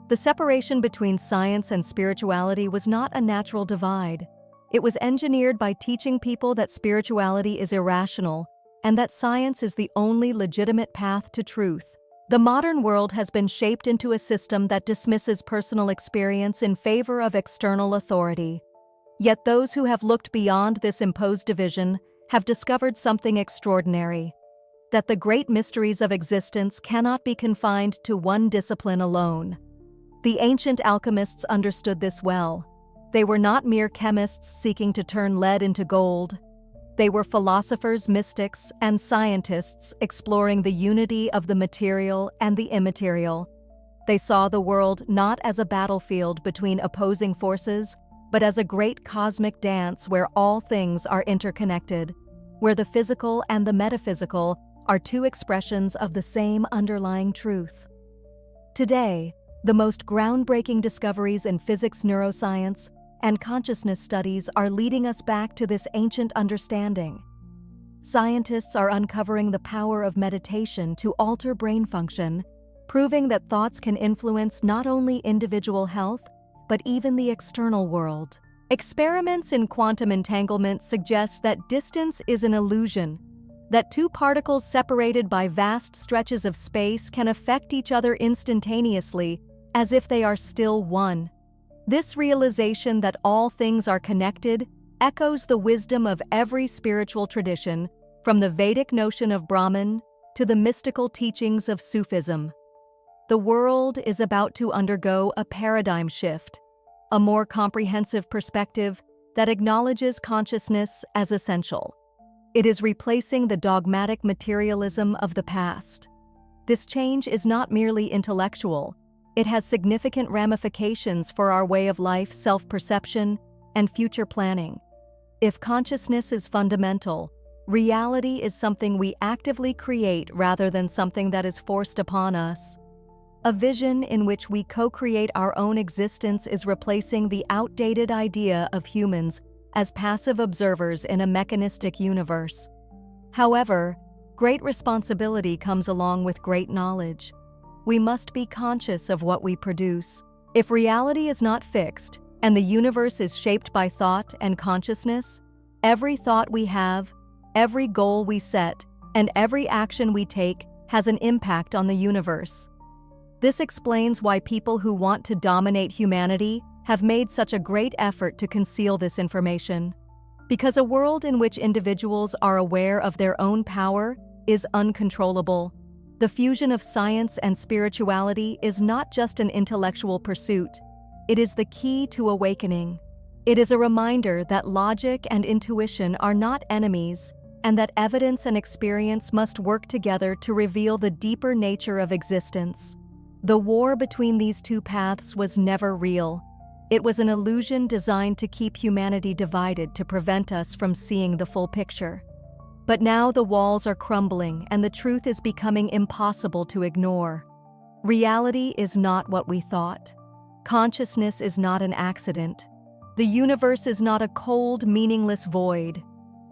The separation between science and spirituality was not a natural divide. It was engineered by teaching people that spirituality is irrational and that science is the only legitimate path to truth. The modern world has been shaped into a system that dismisses personal experience in favor of external authority. Yet those who have looked beyond this imposed division have discovered something extraordinary: that the great mysteries of existence cannot be confined to one discipline alone. The ancient alchemists understood this well. They were not mere chemists seeking to turn lead into gold. They were philosophers, mystics, and scientists exploring the unity of the material and the immaterial. They saw the world not as a battlefield between opposing forces, but as a great cosmic dance where all things are interconnected, where the physical and the metaphysical are two expressions of the same underlying truth. Today, the most groundbreaking discoveries in physics, neuroscience, and consciousness studies are leading us back to this ancient understanding. Scientists are uncovering the power of meditation to alter brain function, proving that thoughts can influence not only individual health, but even the external world. Experiments in quantum entanglement suggest that distance is an illusion, that two particles separated by vast stretches of space can affect each other instantaneously, as if they are still one. This realization that all things are connected echoes the wisdom of every spiritual tradition, from the Vedic notion of Brahman to the mystical teachings of Sufism. The world is about to undergo a paradigm shift, a more comprehensive perspective that acknowledges consciousness as essential. It is replacing the dogmatic materialism of the past. This change is not merely intellectual. It has significant ramifications for our way of life, self-perception, and future planning. If consciousness is fundamental, reality is something we actively create rather than something that is forced upon us. A vision in which we co-create our own existence is replacing the outdated idea of humans as passive observers in a mechanistic universe. However, great responsibility comes along with great knowledge. We must be conscious of what we produce. If reality is not fixed, and the universe is shaped by thought and consciousness, every thought we have, every goal we set, and every action we take has an impact on the universe. This explains why people who want to dominate humanity have made such a great effort to conceal this information. Because a world in which individuals are aware of their own power is uncontrollable. The fusion of science and spirituality is not just an intellectual pursuit. It is the key to awakening. It is a reminder that logic and intuition are not enemies, and that evidence and experience must work together to reveal the deeper nature of existence. The war between these two paths was never real. It was an illusion designed to keep humanity divided to prevent us from seeing the full picture. But now the walls are crumbling and the truth is becoming impossible to ignore. Reality is not what we thought. Consciousness is not an accident. The universe is not a cold, meaningless void.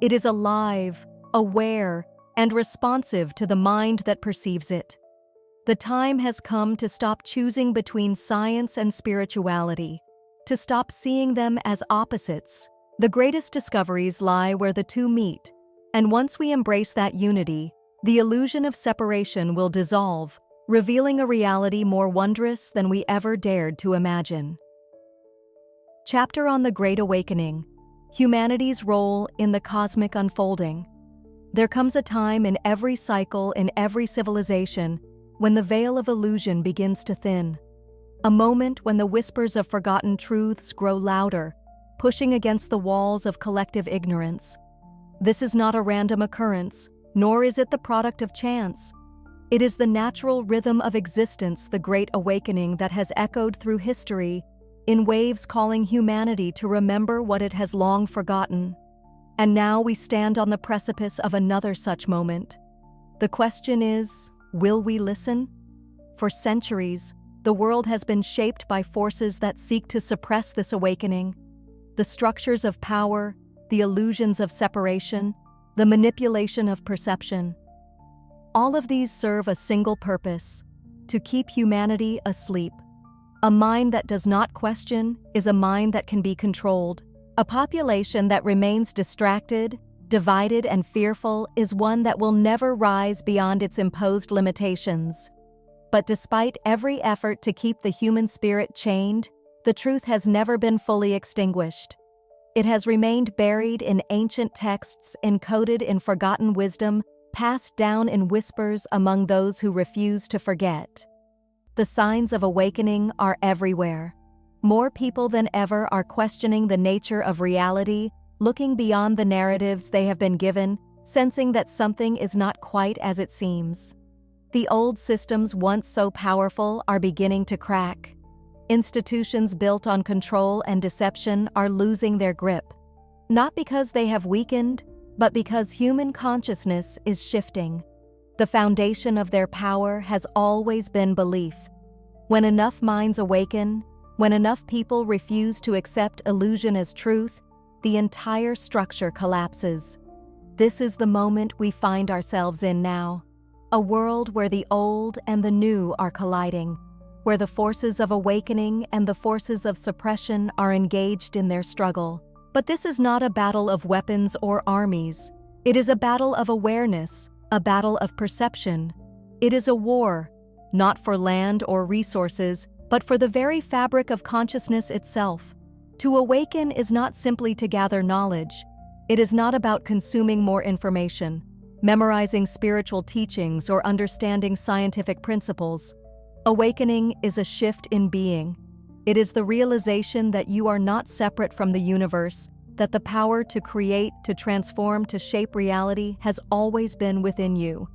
It is alive, aware, and responsive to the mind that perceives it. The time has come to stop choosing between science and spirituality, to stop seeing them as opposites. The greatest discoveries lie where the two meet, and once we embrace that unity, the illusion of separation will dissolve, revealing a reality more wondrous than we ever dared to imagine. Chapter on the Great Awakening: Humanity's Role in the Cosmic Unfolding. There comes a time in every cycle, in every civilization, when the veil of illusion begins to thin. A moment when the whispers of forgotten truths grow louder, pushing against the walls of collective ignorance. This is not a random occurrence, nor is it the product of chance. It is the natural rhythm of existence, the Great Awakening that has echoed through history, in waves calling humanity to remember what it has long forgotten. And now we stand on the precipice of another such moment. The question is, will we listen? For centuries, the world has been shaped by forces that seek to suppress this awakening. The structures of power, the illusions of separation, the manipulation of perception. All of these serve a single purpose: to keep humanity asleep. A mind that does not question is a mind that can be controlled. A population that remains distracted, divided, and fearful is one that will never rise beyond its imposed limitations. But despite every effort to keep the human spirit chained, the truth has never been fully extinguished. It has remained buried in ancient texts, encoded in forgotten wisdom, passed down in whispers among those who refuse to forget. The signs of awakening are everywhere. More people than ever are questioning the nature of reality, looking beyond the narratives they have been given, sensing that something is not quite as it seems. The old systems once so powerful are beginning to crack. Institutions built on control and deception are losing their grip, not because they have weakened, but because human consciousness is shifting. The foundation of their power has always been belief. When enough minds awaken, when enough people refuse to accept illusion as truth, the entire structure collapses. This is the moment we find ourselves in now. A world where the old and the new are colliding, where the forces of awakening and the forces of suppression are engaged in their struggle. But this is not a battle of weapons or armies. It is a battle of awareness, a battle of perception. It is a war, not for land or resources, but for the very fabric of consciousness itself. To awaken is not simply to gather knowledge. It is not about consuming more information, memorizing spiritual teachings, or understanding scientific principles. Awakening is a shift in being. It is the realization that you are not separate from the universe, that the power to create, to transform, to shape reality has always been within you.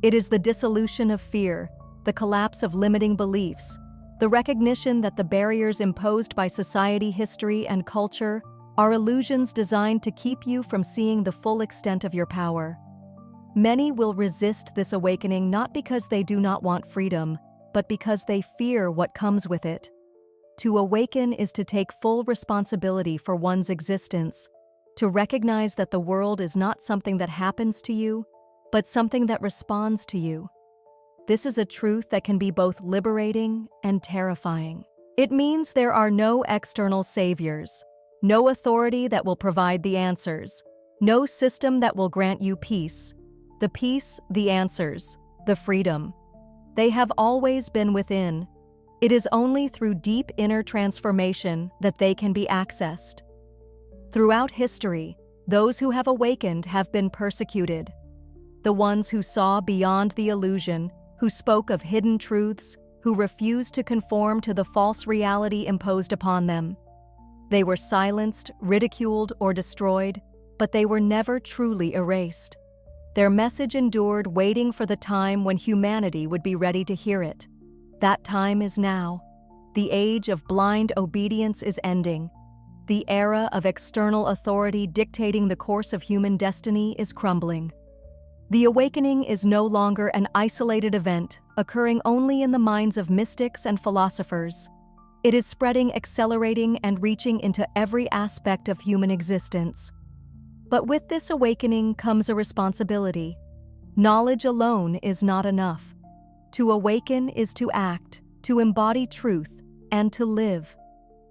It is the dissolution of fear, the collapse of limiting beliefs, the recognition that the barriers imposed by society, history, and culture are illusions designed to keep you from seeing the full extent of your power. Many will resist this awakening not because they do not want freedom, but because they fear what comes with it. To awaken is to take full responsibility for one's existence, to recognize that the world is not something that happens to you, but something that responds to you. This is a truth that can be both liberating and terrifying. It means there are no external saviors, no authority that will provide the answers, no system that will grant you peace. The peace, the answers, the freedom. They have always been within. It is only through deep inner transformation that they can be accessed. Throughout history, those who have awakened have been persecuted. The ones who saw beyond the illusion, who spoke of hidden truths, who refused to conform to the false reality imposed upon them. They were silenced, ridiculed, or destroyed, but they were never truly erased. Their message endured, waiting for the time when humanity would be ready to hear it. That time is now. The age of blind obedience is ending. The era of external authority dictating the course of human destiny is crumbling. The awakening is no longer an isolated event, occurring only in the minds of mystics and philosophers. It is spreading, accelerating, and reaching into every aspect of human existence. But with this awakening comes a responsibility. Knowledge alone is not enough. To awaken is to act, to embody truth, and to live.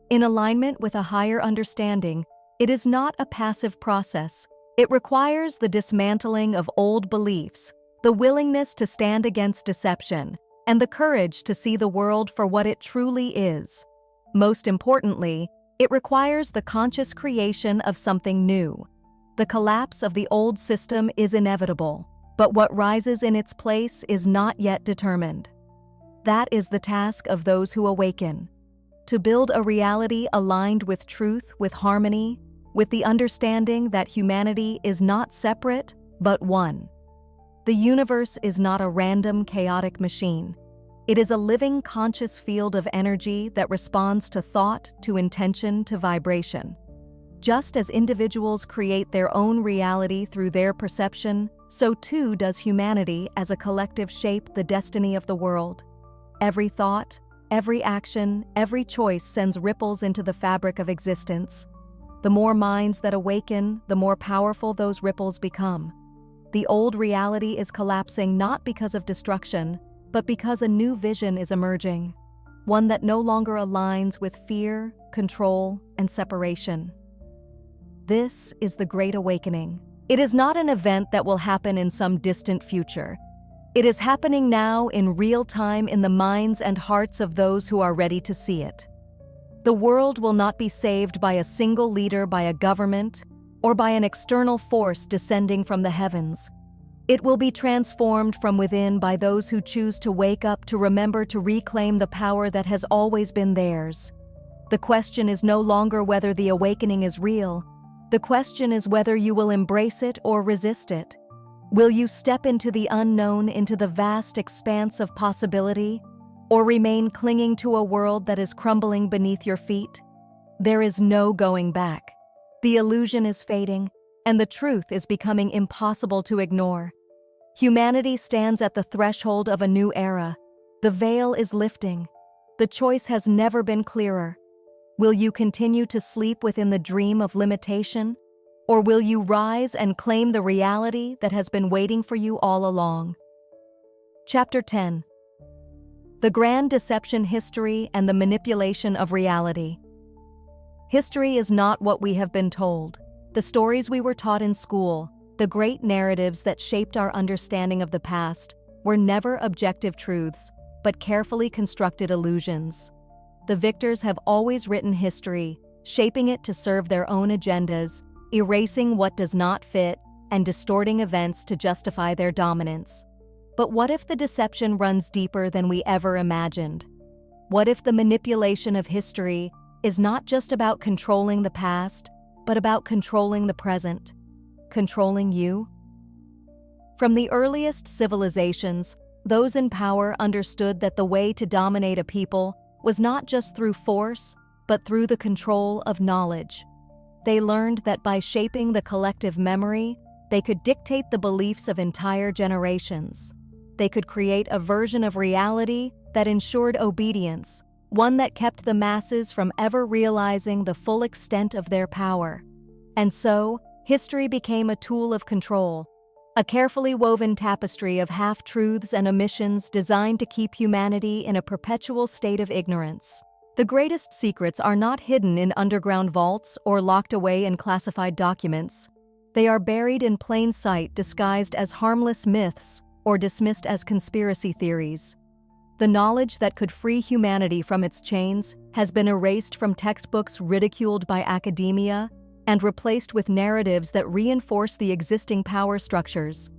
In alignment with a higher understanding, it is not a passive process. It requires the dismantling of old beliefs, the willingness to stand against deception, and the courage to see the world for what it truly is. Most importantly, it requires the conscious creation of something new. The collapse of the old system is inevitable, but what rises in its place is not yet determined. That is the task of those who awaken. To build a reality aligned with truth, with harmony, with the understanding that humanity is not separate, but one. The universe is not a random, chaotic machine. It is a living, conscious field of energy that responds to thought, to intention, to vibration. Just as individuals create their own reality through their perception, so too does humanity as a collective shape the destiny of the world. Every thought, every action, every choice sends ripples into the fabric of existence. The more minds that awaken, the more powerful those ripples become. The old reality is collapsing not because of destruction, but because a new vision is emerging, one that no longer aligns with fear, control, and separation. This is the Great Awakening. It is not an event that will happen in some distant future. It is happening now in real time in the minds and hearts of those who are ready to see it. The world will not be saved by a single leader, by a government, or by an external force descending from the heavens. It will be transformed from within by those who choose to wake up, to remember, to reclaim the power that has always been theirs. The question is no longer whether the awakening is real. The question is whether you will embrace it or resist it. Will you step into the unknown, into the vast expanse of possibility, or remain clinging to a world that is crumbling beneath your feet? There is no going back. The illusion is fading, and the truth is becoming impossible to ignore. Humanity stands at the threshold of a new era. The veil is lifting. The choice has never been clearer. Will you continue to sleep within the dream of limitation? Or will you rise and claim the reality that has been waiting for you all along? Chapter 10. The Grand Deception: History and the Manipulation of Reality. History is not what we have been told. The stories we were taught in school, the great narratives that shaped our understanding of the past, were never objective truths, but carefully constructed illusions. The victors have always written history, shaping it to serve their own agendas, erasing what does not fit, and distorting events to justify their dominance. But what if the deception runs deeper than we ever imagined? What if the manipulation of history is not just about controlling the past, but about controlling the present, controlling you? From the earliest civilizations, those in power understood that the way to dominate a people was not just through force, but through the control of knowledge. They learned that by shaping the collective memory, they could dictate the beliefs of entire generations. They could create a version of reality that ensured obedience, one that kept the masses from ever realizing the full extent of their power. And so, history became a tool of control, a carefully woven tapestry of half-truths and omissions designed to keep humanity in a perpetual state of ignorance. The greatest secrets are not hidden in underground vaults or locked away in classified documents. They are buried in plain sight, disguised as harmless myths or dismissed as conspiracy theories. The knowledge that could free humanity from its chains has been erased from textbooks, ridiculed by academia, and replaced with narratives that reinforce the existing power structures.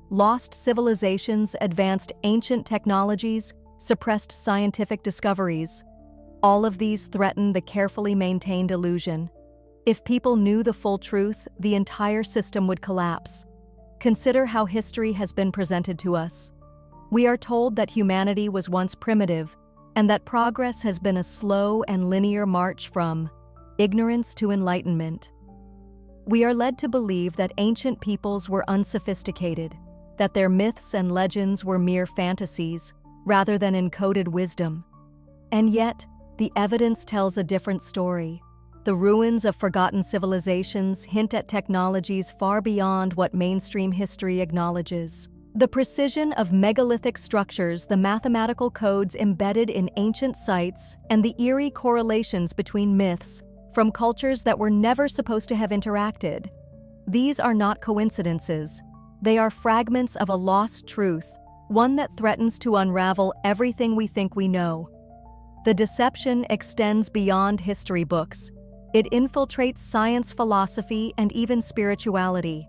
Lost civilizations advanced ancient technologies, suppressed scientific discoveries. All of these threaten the carefully maintained illusion. If people knew the full truth, the entire system would collapse. Consider how history has been presented to us. We are told that humanity was once primitive, and that progress has been a slow and linear march from ignorance to enlightenment. We are led to believe that ancient peoples were unsophisticated, that their myths and legends were mere fantasies, rather than encoded wisdom. And yet, the evidence tells a different story. The ruins of forgotten civilizations hint at technologies far beyond what mainstream history acknowledges. The precision of megalithic structures, the mathematical codes embedded in ancient sites, and the eerie correlations between myths from cultures that were never supposed to have interacted. These are not coincidences. They are fragments of a lost truth, one that threatens to unravel everything we think we know. The deception extends beyond history books. It infiltrates science, philosophy, and even spirituality.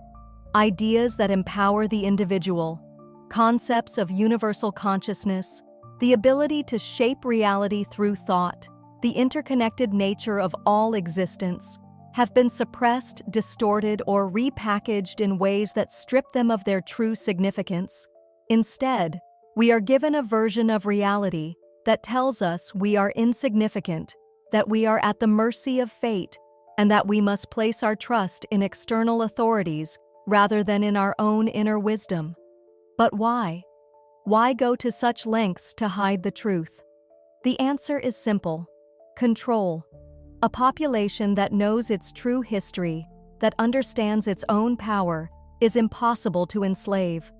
Ideas that empower the individual, concepts of universal consciousness, the ability to shape reality through thought, the interconnected nature of all existence, have been suppressed, distorted, or repackaged in ways that strip them of their true significance. Instead, we are given a version of reality that tells us we are insignificant, that we are at the mercy of fate, and that we must place our trust in external authorities rather than in our own inner wisdom. But why? Why go to such lengths to hide the truth? The answer is simple: control. A population that knows its true history, that understands its own power, is impossible to enslave.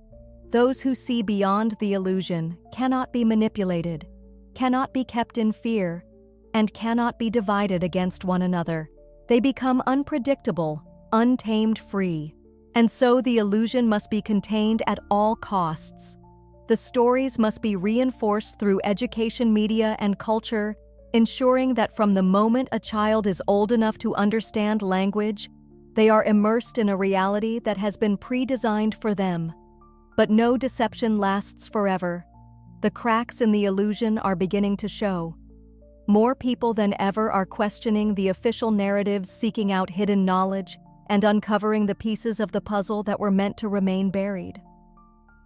Those who see beyond the illusion cannot be manipulated, cannot be kept in fear, and cannot be divided against one another. They become unpredictable, untamed, free. And so the illusion must be contained at all costs. The stories must be reinforced through education, media, and culture, ensuring that from the moment a child is old enough to understand language, they are immersed in a reality that has been pre-designed for them. But no deception lasts forever. The cracks in the illusion are beginning to show. More people than ever are questioning the official narratives, seeking out hidden knowledge, and uncovering the pieces of the puzzle that were meant to remain buried.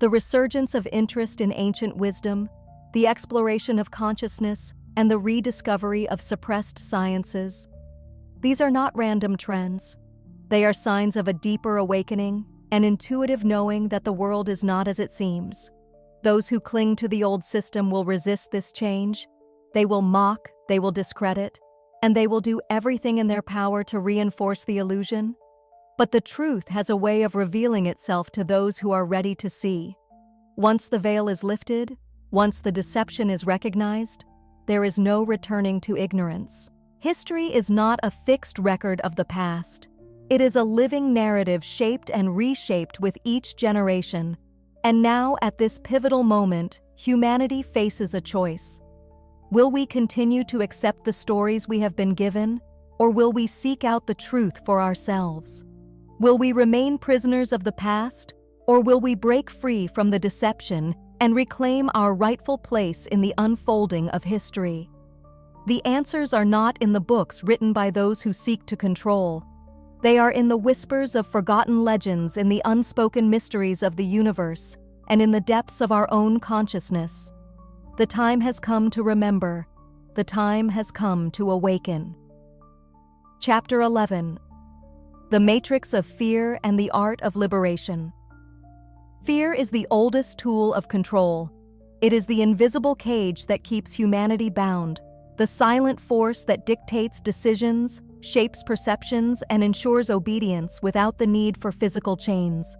The resurgence of interest in ancient wisdom, the exploration of consciousness, and the rediscovery of suppressed sciences. These are not random trends. They are signs of a deeper awakening, an intuitive knowing that the world is not as it seems. Those who cling to the old system will resist this change. They will mock, they will discredit, and they will do everything in their power to reinforce the illusion. But the truth has a way of revealing itself to those who are ready to see. Once the veil is lifted, once the deception is recognized, there is no returning to ignorance. History is not a fixed record of the past. It is a living narrative shaped and reshaped with each generation. And now, at this pivotal moment, humanity faces a choice. Will we continue to accept the stories we have been given, or will we seek out the truth for ourselves? Will we remain prisoners of the past, or will we break free from the deception and reclaim our rightful place in the unfolding of history? The answers are not in the books written by those who seek to control. They are in the whispers of forgotten legends, in the unspoken mysteries of the universe, and in the depths of our own consciousness. The time has come to remember. The time has come to awaken. Chapter 11. The Matrix of Fear and the Art of Liberation. Fear is the oldest tool of control. It is the invisible cage that keeps humanity bound, the silent force that dictates decisions, shapes perceptions, and ensures obedience without the need for physical chains.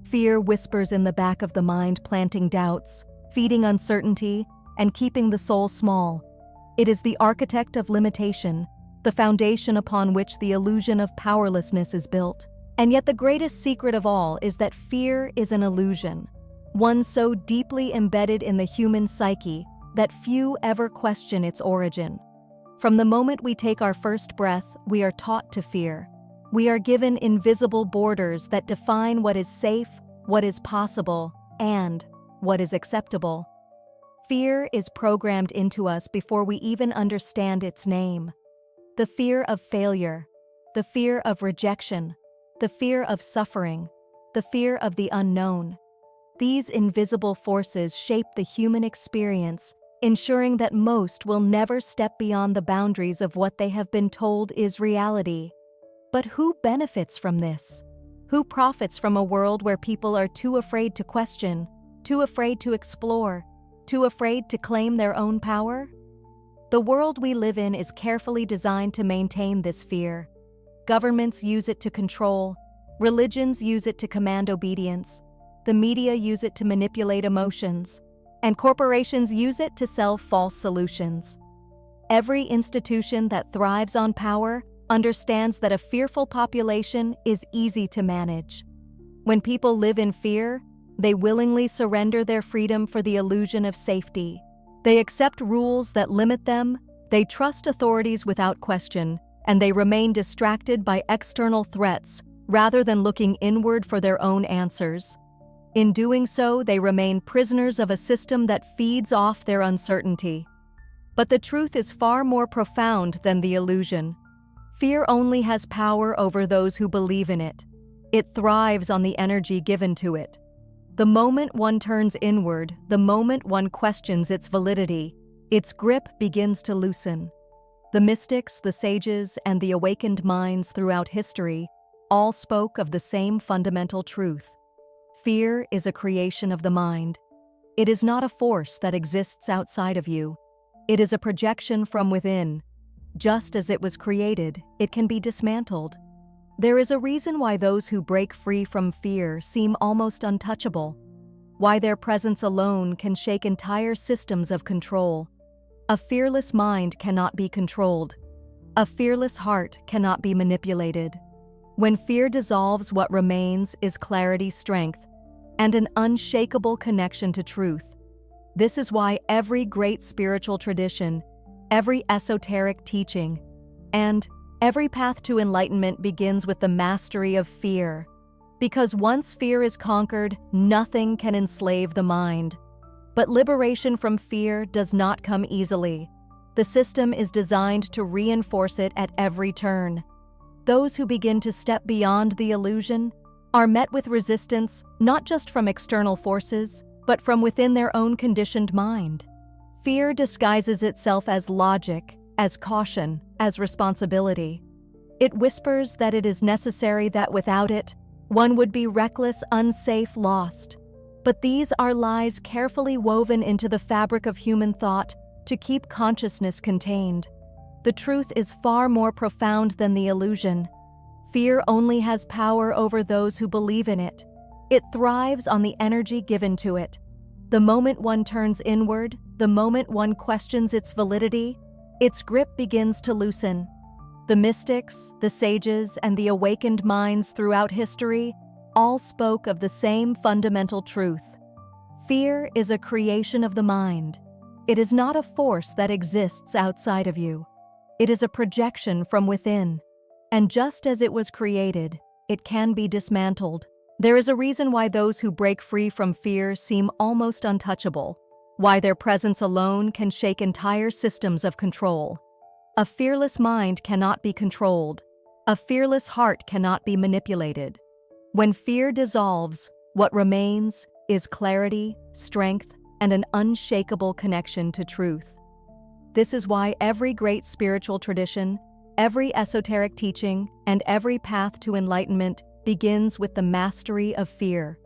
Fear whispers in the back of the mind, planting doubts, feeding uncertainty, and keeping the soul small. It is the architect of limitation, the foundation upon which the illusion of powerlessness is built. And yet the greatest secret of all is that fear is an illusion, one so deeply embedded in the human psyche that few ever question its origin. From the moment we take our first breath, we are taught to fear. We are given invisible borders that define what is safe, what is possible, and what is acceptable. Fear is programmed into us before we even understand its name. The fear of failure, the fear of rejection, the fear of suffering, the fear of the unknown. These invisible forces shape the human experience, ensuring that most will never step beyond the boundaries of what they have been told is reality. But who benefits from this? Who profits from a world where people are too afraid to question, too afraid to explore, too afraid to claim their own power? The world we live in is carefully designed to maintain this fear. Governments use it to control, religions use it to command obedience, the media use it to manipulate emotions, and corporations use it to sell false solutions. Every institution that thrives on power understands that a fearful population is easy to manage. When people live in fear, they willingly surrender their freedom for the illusion of safety. They accept rules that limit them, they trust authorities without question, and they remain distracted by external threats rather than looking inward for their own answers. In doing so, they remain prisoners of a system that feeds off their uncertainty. But the truth is far more profound than the illusion. Fear only has power over those who believe in it. It thrives on the energy given to it. The moment one turns inward, the moment one questions its validity, its grip begins to loosen. The mystics, the sages, and the awakened minds throughout history all spoke of the same fundamental truth. Fear is a creation of the mind. It is not a force that exists outside of you. It is a projection from within. Just as it was created, it can be dismantled. There is a reason why those who break free from fear seem almost untouchable, why their presence alone can shake entire systems of control. A fearless mind cannot be controlled. A fearless heart cannot be manipulated. When fear dissolves, what remains is clarity, strength, and an unshakable connection to truth. This is why every great spiritual tradition, every esoteric teaching, and every path to enlightenment begins with the mastery of fear. Because once fear is conquered, nothing can enslave the mind. But liberation from fear does not come easily. The system is designed to reinforce it at every turn. Those who begin to step beyond the illusion are met with resistance not just from external forces, but from within their own conditioned mind. Fear disguises itself as logic, as caution, as responsibility. It whispers that it is necessary, that without it, one would be reckless, unsafe, lost. But these are lies carefully woven into the fabric of human thought to keep consciousness contained. The truth is far more profound than the illusion. Fear only has power over those who believe in it. It thrives on the energy given to it. The moment one turns inward, the moment one questions its validity, its grip begins to loosen. The mystics, the sages, and the awakened minds throughout history all spoke of the same fundamental truth. Fear is a creation of the mind. It is not a force that exists outside of you. It is a projection from within. And just as it was created, it can be dismantled. There is a reason why those who break free from fear seem almost untouchable, why their presence alone can shake entire systems of control. A fearless mind cannot be controlled. A fearless heart cannot be manipulated. When fear dissolves, what remains is clarity, strength, and an unshakable connection to truth. This is why every great spiritual tradition, every esoteric teaching, and every path to enlightenment begins with the mastery of fear.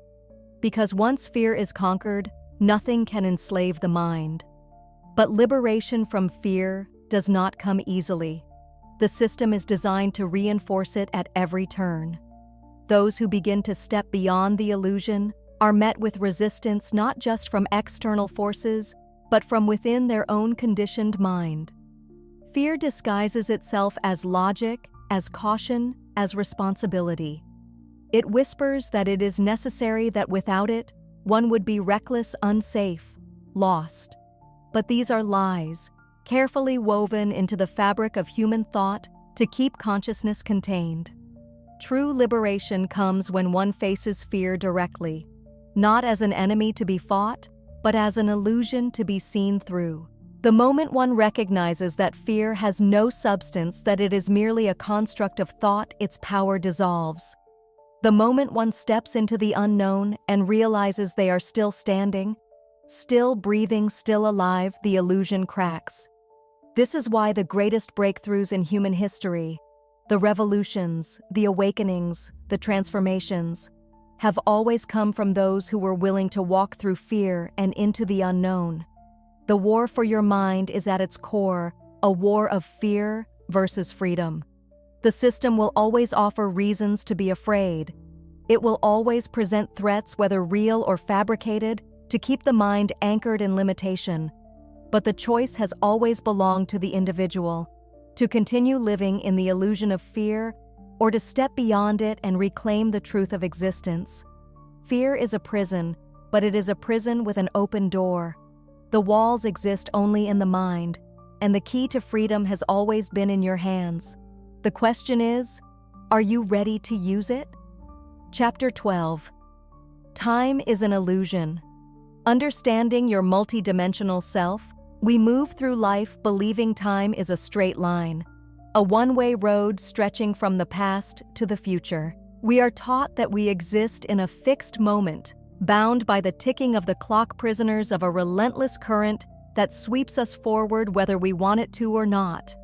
Because once fear is conquered, nothing can enslave the mind. But liberation from fear does not come easily. The system is designed to reinforce it at every turn. Those who begin to step beyond the illusion are met with resistance not just from external forces, but from within their own conditioned mind. Fear disguises itself as logic, as caution, as responsibility. It whispers that it is necessary, that without it, one would be reckless, unsafe, lost. But these are lies, carefully woven into the fabric of human thought to keep consciousness contained. True liberation comes when one faces fear directly, not as an enemy to be fought, but as an illusion to be seen through. The moment one recognizes that fear has no substance, that it is merely a construct of thought, its power dissolves. The moment one steps into the unknown and realizes they are still standing, still breathing, still alive, the illusion cracks. This is why the greatest breakthroughs in human history, the revolutions, the awakenings, the transformations, have always come from those who were willing to walk through fear and into the unknown. The war for your mind is at its core a war of fear versus freedom. The system will always offer reasons to be afraid. It will always present threats, whether real or fabricated, to keep the mind anchored in limitation. But the choice has always belonged to the individual, to continue living in the illusion of fear or to step beyond it and reclaim the truth of existence. Fear is a prison, but it is a prison with an open door. The walls exist only in the mind, and the key to freedom has always been in your hands. The question is, are you ready to use it? Chapter 12. Time is an illusion. Understanding your multidimensional self, we move through life believing time is a straight line, a one-way road stretching from the past to the future. We are taught that we exist in a fixed moment, bound by the ticking of the clock, prisoners of a relentless current that sweeps us forward whether we want it to or not.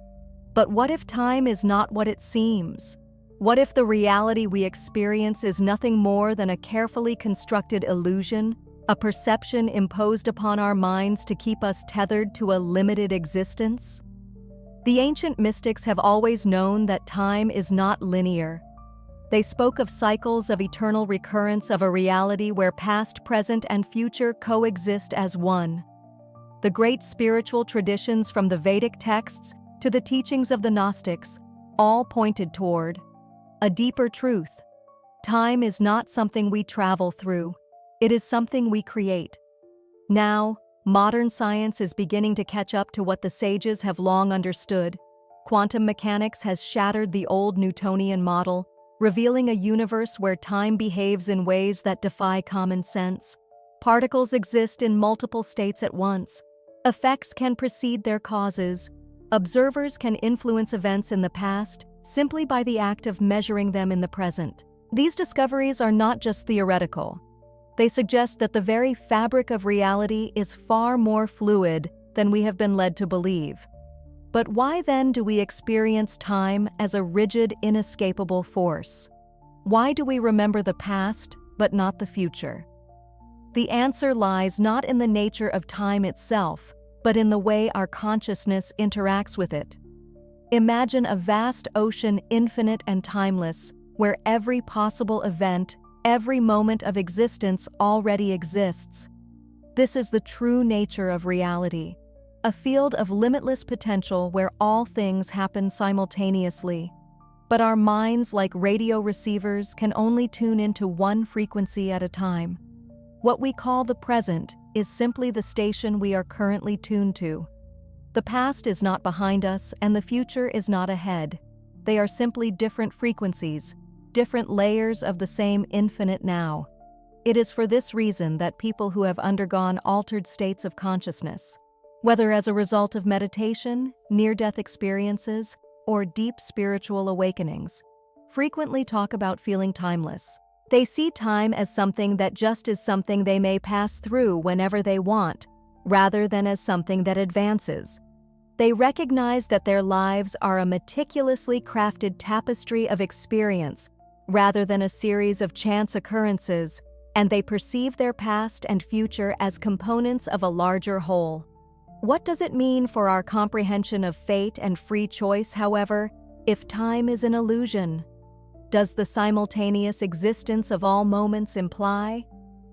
But what if time is not what it seems? What if the reality we experience is nothing more than a carefully constructed illusion, a perception imposed upon our minds to keep us tethered to a limited existence? The ancient mystics have always known that time is not linear. They spoke of cycles of eternal recurrence, of a reality where past, present, and future coexist as one. The great spiritual traditions, from the Vedic texts to the teachings of the Gnostics, all pointed toward a deeper truth. Time is not something we travel through. It is something we create. Now, modern science is beginning to catch up to what the sages have long understood. Quantum mechanics has shattered the old Newtonian model, revealing a universe where time behaves in ways that defy common sense. Particles exist in multiple states at once. Effects can precede their causes. Observers can influence events in the past simply by the act of measuring them in the present. These discoveries are not just theoretical. They suggest that the very fabric of reality is far more fluid than we have been led to believe. But why then do we experience time as a rigid, inescapable force? Why do we remember the past, but not the future? The answer lies not in the nature of time itself, but in the way our consciousness interacts with it. Imagine a vast ocean, infinite and timeless, where every possible event, every moment of existence already exists. This is the true nature of reality. A field of limitless potential where all things happen simultaneously. But our minds, like radio receivers, can only tune into one frequency at a time. What we call the present is simply the station we are currently tuned to. The past is not behind us, and the future is not ahead. They are simply different frequencies, different layers of the same infinite now. It is for this reason that people who have undergone altered states of consciousness, whether as a result of meditation, near-death experiences, or deep spiritual awakenings, frequently talk about feeling timeless. They see time as something that just is something they may pass through whenever they want, rather than as something that advances. They recognize that their lives are a meticulously crafted tapestry of experience, rather than a series of chance occurrences, and they perceive their past and future as components of a larger whole. What does it mean for our comprehension of fate and free choice, however, if time is an illusion? Does the simultaneous existence of all moments imply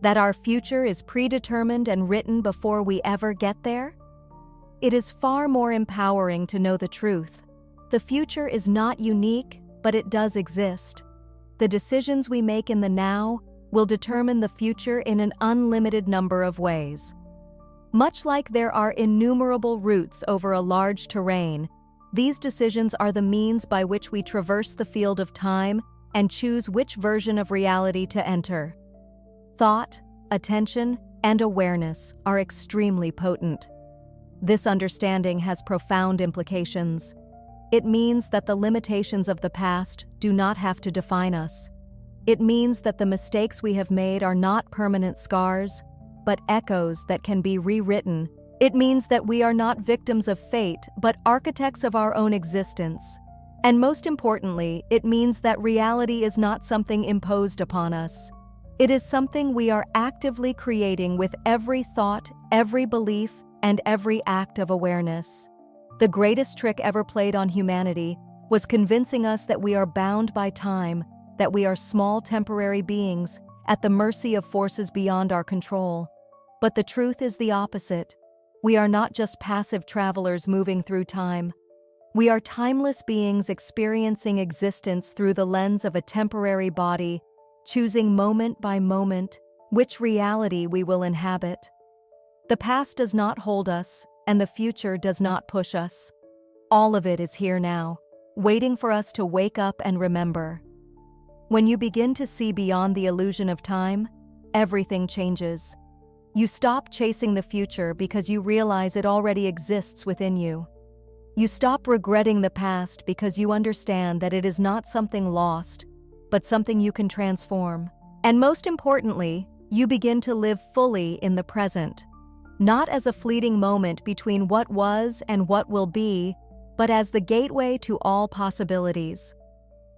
that our future is predetermined and written before we ever get there? It is far more empowering to know the truth. The future is not unique, but it does exist. The decisions we make in the now will determine the future in an unlimited number of ways. Much like there are innumerable routes over a large terrain, these decisions are the means by which we traverse the field of time and choose which version of reality to enter. Thought, attention, and awareness are extremely potent. This understanding has profound implications. It means that the limitations of the past do not have to define us. It means that the mistakes we have made are not permanent scars, but echoes that can be rewritten. It means that we are not victims of fate, but architects of our own existence. And most importantly, it means that reality is not something imposed upon us. It is something we are actively creating with every thought, every belief, and every act of awareness. The greatest trick ever played on humanity was convincing us that we are bound by time, that we are small temporary beings at the mercy of forces beyond our control. But the truth is the opposite. We are not just passive travelers moving through time. We are timeless beings experiencing existence through the lens of a temporary body, choosing moment by moment which reality we will inhabit. The past does not hold us, and the future does not push us. All of it is here now, waiting for us to wake up and remember. When you begin to see beyond the illusion of time, everything changes. You stop chasing the future because you realize it already exists within you. You stop regretting the past because you understand that it is not something lost, but something you can transform. And most importantly, you begin to live fully in the present, not as a fleeting moment between what was and what will be, but as the gateway to all possibilities.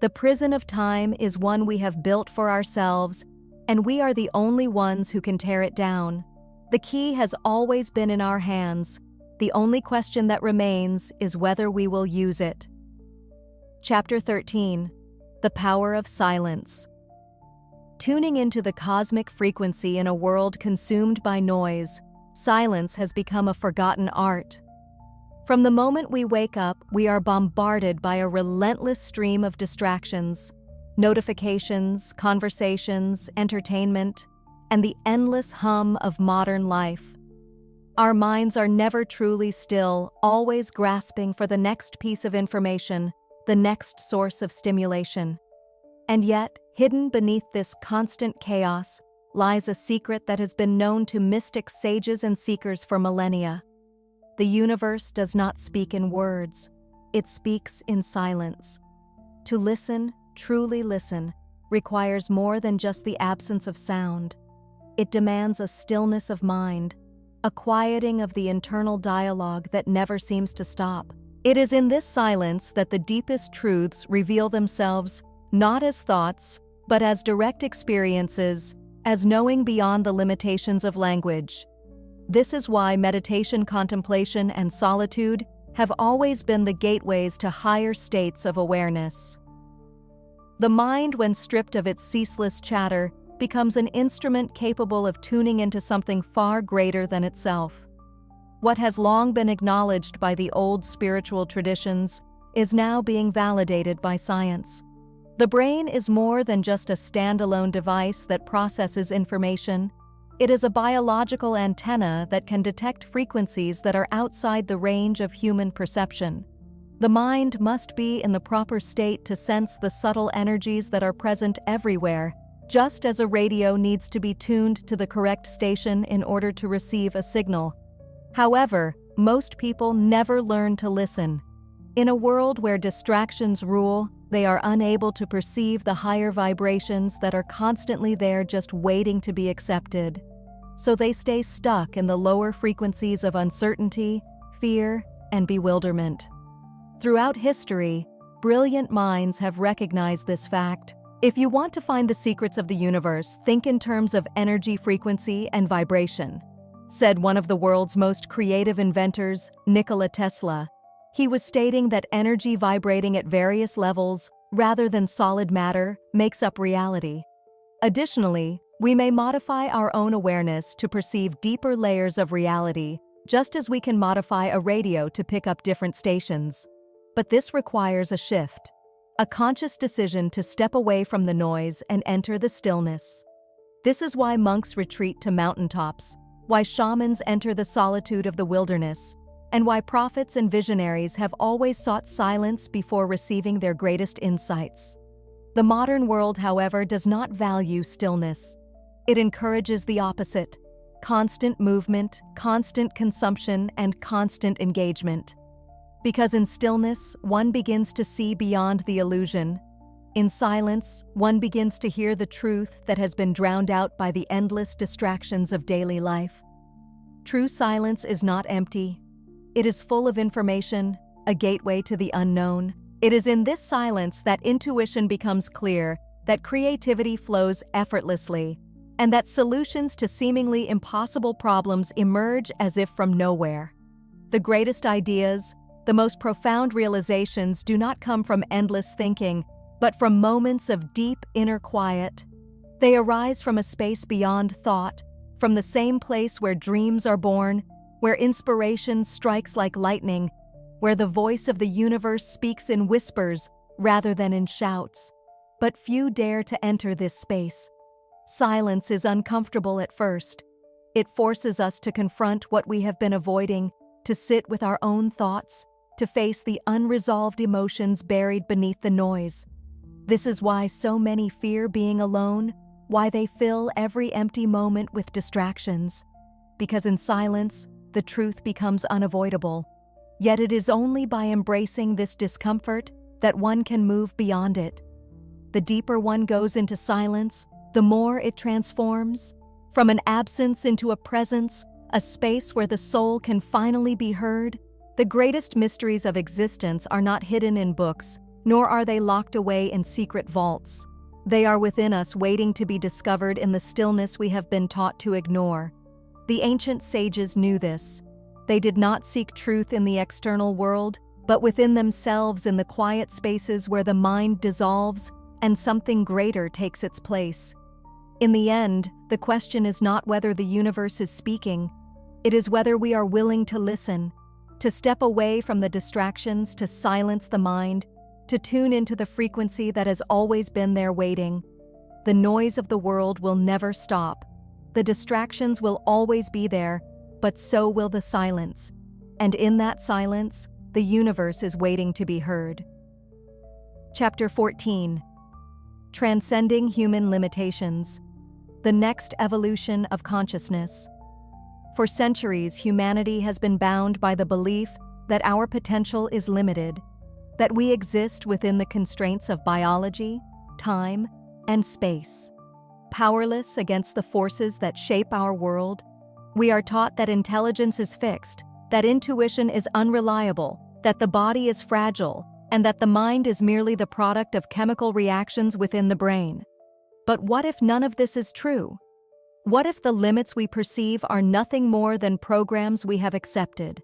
The prison of time is one we have built for ourselves, and we are the only ones who can tear it down. The key has always been in our hands. The only question that remains is whether we will use it. Chapter 13. The Power of Silence. Tuning into the cosmic frequency in a world consumed by noise, silence has become a forgotten art. From the moment we wake up, we are bombarded by a relentless stream of distractions, notifications, conversations, entertainment, and the endless hum of modern life. Our minds are never truly still, always grasping for the next piece of information, the next source of stimulation. And yet, hidden beneath this constant chaos lies a secret that has been known to mystic sages and seekers for millennia. The universe does not speak in words, it speaks in silence. To listen, truly listen, requires more than just the absence of sound. It demands a stillness of mind, a quieting of the internal dialogue that never seems to stop. It is in this silence that the deepest truths reveal themselves, not as thoughts, but as direct experiences, as knowing beyond the limitations of language. This is why meditation, contemplation, and solitude have always been the gateways to higher states of awareness. The mind, when stripped of its ceaseless chatter, becomes an instrument capable of tuning into something far greater than itself. What has long been acknowledged by the old spiritual traditions is now being validated by science. The brain is more than just a standalone device that processes information. It is a biological antenna that can detect frequencies that are outside the range of human perception. The mind must be in the proper state to sense the subtle energies that are present everywhere, just as a radio needs to be tuned to the correct station in order to receive a signal. However, most people never learn to listen. In a world where distractions rule, they are unable to perceive the higher vibrations that are constantly there just waiting to be accepted. So they stay stuck in the lower frequencies of uncertainty, fear, and bewilderment. Throughout history, brilliant minds have recognized this fact. If you want to find the secrets of the universe, think in terms of energy, frequency, and vibration, said one of the world's most creative inventors, Nikola Tesla. He was stating that energy vibrating at various levels, rather than solid matter, makes up reality. Additionally, we may modify our own awareness to perceive deeper layers of reality, just as we can modify a radio to pick up different stations. But this requires a shift, a conscious decision to step away from the noise and enter the stillness. This is why monks retreat to mountaintops, why shamans enter the solitude of the wilderness, and why prophets and visionaries have always sought silence before receiving their greatest insights. The modern world, however, does not value stillness. It encourages the opposite, constant movement, constant consumption, and constant engagement. Because in stillness, one begins to see beyond the illusion. In silence, one begins to hear the truth that has been drowned out by the endless distractions of daily life. True silence is not empty. It is full of information, a gateway to the unknown. It is in this silence that intuition becomes clear, that creativity flows effortlessly, and that solutions to seemingly impossible problems emerge as if from nowhere. The greatest ideas, the most profound realizations do not come from endless thinking, but from moments of deep inner quiet. They arise from a space beyond thought, from the same place where dreams are born, where inspiration strikes like lightning, where the voice of the universe speaks in whispers rather than in shouts. But few dare to enter this space. Silence is uncomfortable at first. It forces us to confront what we have been avoiding, to sit with our own thoughts, to face the unresolved emotions buried beneath the noise. This is why so many fear being alone, why they fill every empty moment with distractions. Because in silence, the truth becomes unavoidable. Yet it is only by embracing this discomfort that one can move beyond it. The deeper one goes into silence, the more it transforms. From an absence into a presence, a space where the soul can finally be heard. The greatest mysteries of existence are not hidden in books, nor are they locked away in secret vaults. They are within us, waiting to be discovered in the stillness we have been taught to ignore. The ancient sages knew this. They did not seek truth in the external world, but within themselves, in the quiet spaces where the mind dissolves and something greater takes its place. In the end, the question is not whether the universe is speaking. It is whether we are willing to listen, to step away from the distractions, to silence the mind, to tune into the frequency that has always been there waiting. The noise of the world will never stop. The distractions will always be there, but so will the silence. And in that silence, the universe is waiting to be heard. Chapter 14. Transcending Human Limitations. The next evolution of consciousness. For centuries, humanity has been bound by the belief that our potential is limited, that we exist within the constraints of biology, time, and space. Powerless against the forces that shape our world, we are taught that intelligence is fixed, that intuition is unreliable, that the body is fragile, and that the mind is merely the product of chemical reactions within the brain. But what if none of this is true? What if the limits we perceive are nothing more than programs we have accepted?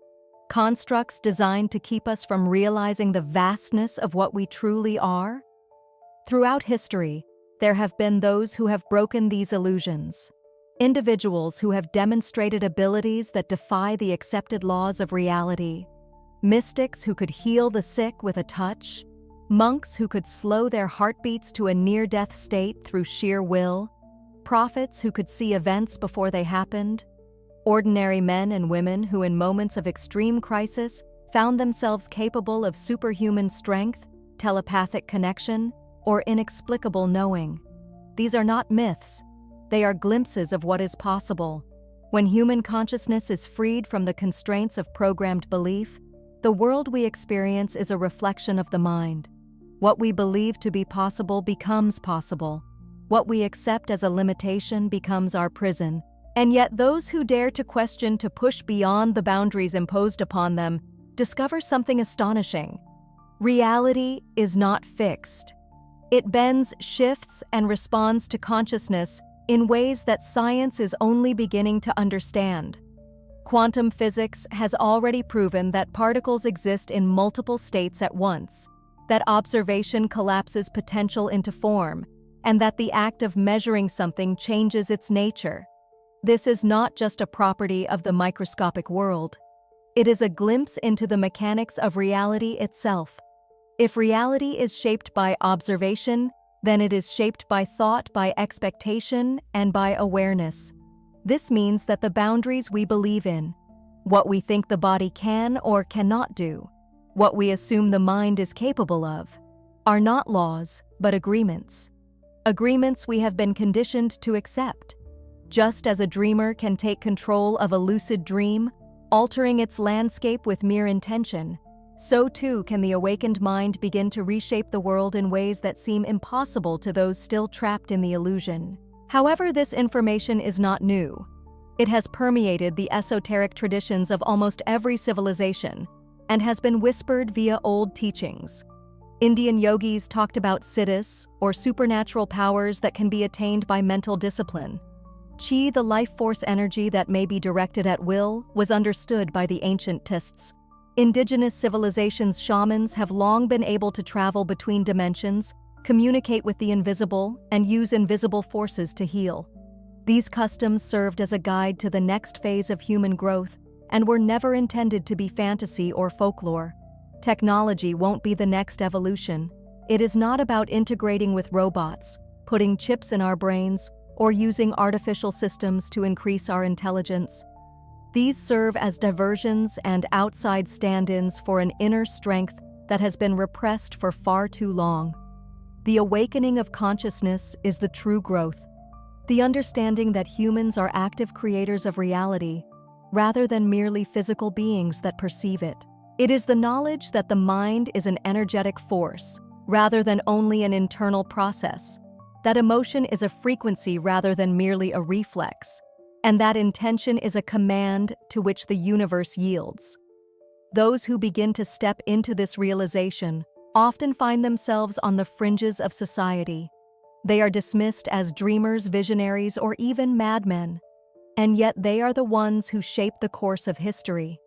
Constructs designed to keep us from realizing the vastness of what we truly are? Throughout history, there have been those who have broken these illusions. Individuals who have demonstrated abilities that defy the accepted laws of reality. Mystics who could heal the sick with a touch. Monks who could slow their heartbeats to a near-death state through sheer will. Prophets who could see events before they happened. Ordinary men and women who in moments of extreme crisis found themselves capable of superhuman strength, telepathic connection, or inexplicable knowing. These are not myths. They are glimpses of what is possible. When human consciousness is freed from the constraints of programmed belief, the world we experience is a reflection of the mind. What we believe to be possible becomes possible. What we accept as a limitation becomes our prison. And yet those who dare to question, to push beyond the boundaries imposed upon them, discover something astonishing. Reality is not fixed. It bends, shifts, and responds to consciousness in ways that science is only beginning to understand. Quantum physics has already proven that particles exist in multiple states at once, that observation collapses potential into form, and that the act of measuring something changes its nature. This is not just a property of the microscopic world. It is a glimpse into the mechanics of reality itself. If reality is shaped by observation, then it is shaped by thought, by expectation, and by awareness. This means that the boundaries we believe in, what we think the body can or cannot do, what we assume the mind is capable of, are not laws, but agreements. Agreements we have been conditioned to accept. Just as a dreamer can take control of a lucid dream, altering its landscape with mere intention, so too can the awakened mind begin to reshape the world in ways that seem impossible to those still trapped in the illusion. However, this information is not new. It has permeated the esoteric traditions of almost every civilization and has been whispered via old teachings. Indian yogis talked about siddhis, or supernatural powers that can be attained by mental discipline. Chi, the life force energy that may be directed at will, was understood by the ancient Tists. Indigenous civilizations' shamans have long been able to travel between dimensions, communicate with the invisible, and use invisible forces to heal. These customs served as a guide to the next phase of human growth and were never intended to be fantasy or folklore. Technology won't be the next evolution. It is not about integrating with robots, putting chips in our brains, or using artificial systems to increase our intelligence. These serve as diversions and outside stand-ins for an inner strength that has been repressed for far too long. The awakening of consciousness is the true growth, the understanding that humans are active creators of reality, rather than merely physical beings that perceive it. It is the knowledge that the mind is an energetic force, rather than only an internal process, that emotion is a frequency rather than merely a reflex, and that intention is a command to which the universe yields. Those who begin to step into this realization often find themselves on the fringes of society. They are dismissed as dreamers, visionaries, or even madmen, and yet they are the ones who shape the course of history.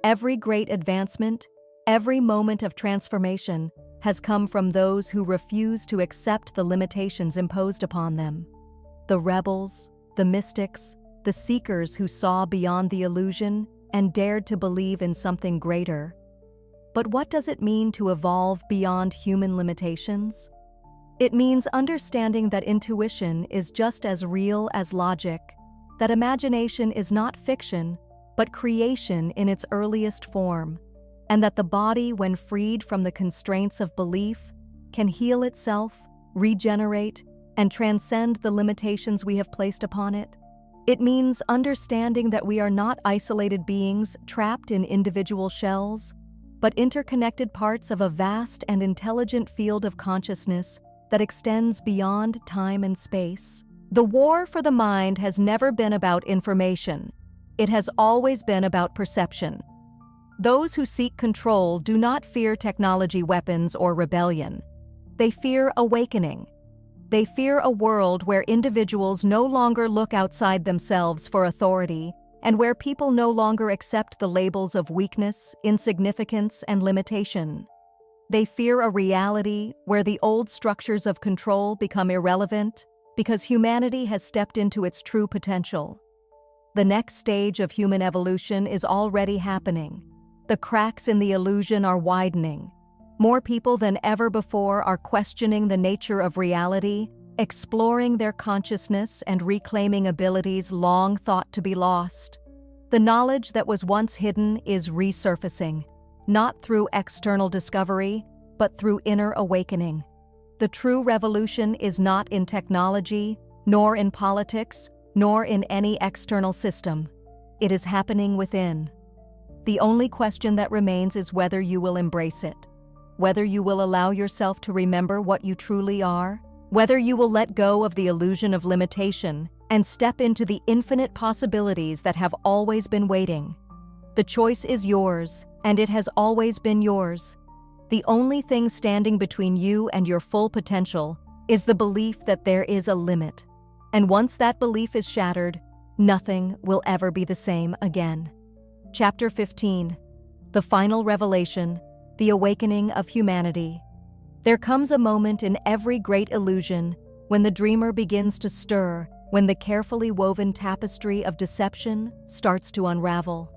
Every great advancement, every moment of transformation has come from those who refuse to accept the limitations imposed upon them. The rebels, the mystics, the seekers who saw beyond the illusion and dared to believe in something greater. But what does it mean to evolve beyond human limitations? It means understanding that intuition is just as real as logic, that imagination is not fiction, but creation in its earliest form, and that the body, when freed from the constraints of belief, can heal itself, regenerate, and transcend the limitations we have placed upon it. It means understanding that we are not isolated beings trapped in individual shells, but interconnected parts of a vast and intelligent field of consciousness that extends beyond time and space. The war for the mind has never been about information. It has always been about perception. Those who seek control do not fear technology weapons or rebellion. They fear awakening. They fear a world where individuals no longer look outside themselves for authority and where people no longer accept the labels of weakness, insignificance, and limitation. They fear a reality where the old structures of control become irrelevant because humanity has stepped into its true potential. The next stage of human evolution is already happening. The cracks in the illusion are widening. More people than ever before are questioning the nature of reality, exploring their consciousness and reclaiming abilities long thought to be lost. The knowledge that was once hidden is resurfacing, not through external discovery, but through inner awakening. The true revolution is not in technology, nor in politics, nor in any external system. It is happening within. The only question that remains is whether you will embrace it, whether you will allow yourself to remember what you truly are, whether you will let go of the illusion of limitation and step into the infinite possibilities that have always been waiting. The choice is yours, and it has always been yours. The only thing standing between you and your full potential is the belief that there is a limit. And once that belief is shattered, nothing will ever be the same again. Chapter 15. The Final Revelation, the Awakening of Humanity. There comes a moment in every great illusion when the dreamer begins to stir, when the carefully woven tapestry of deception starts to unravel.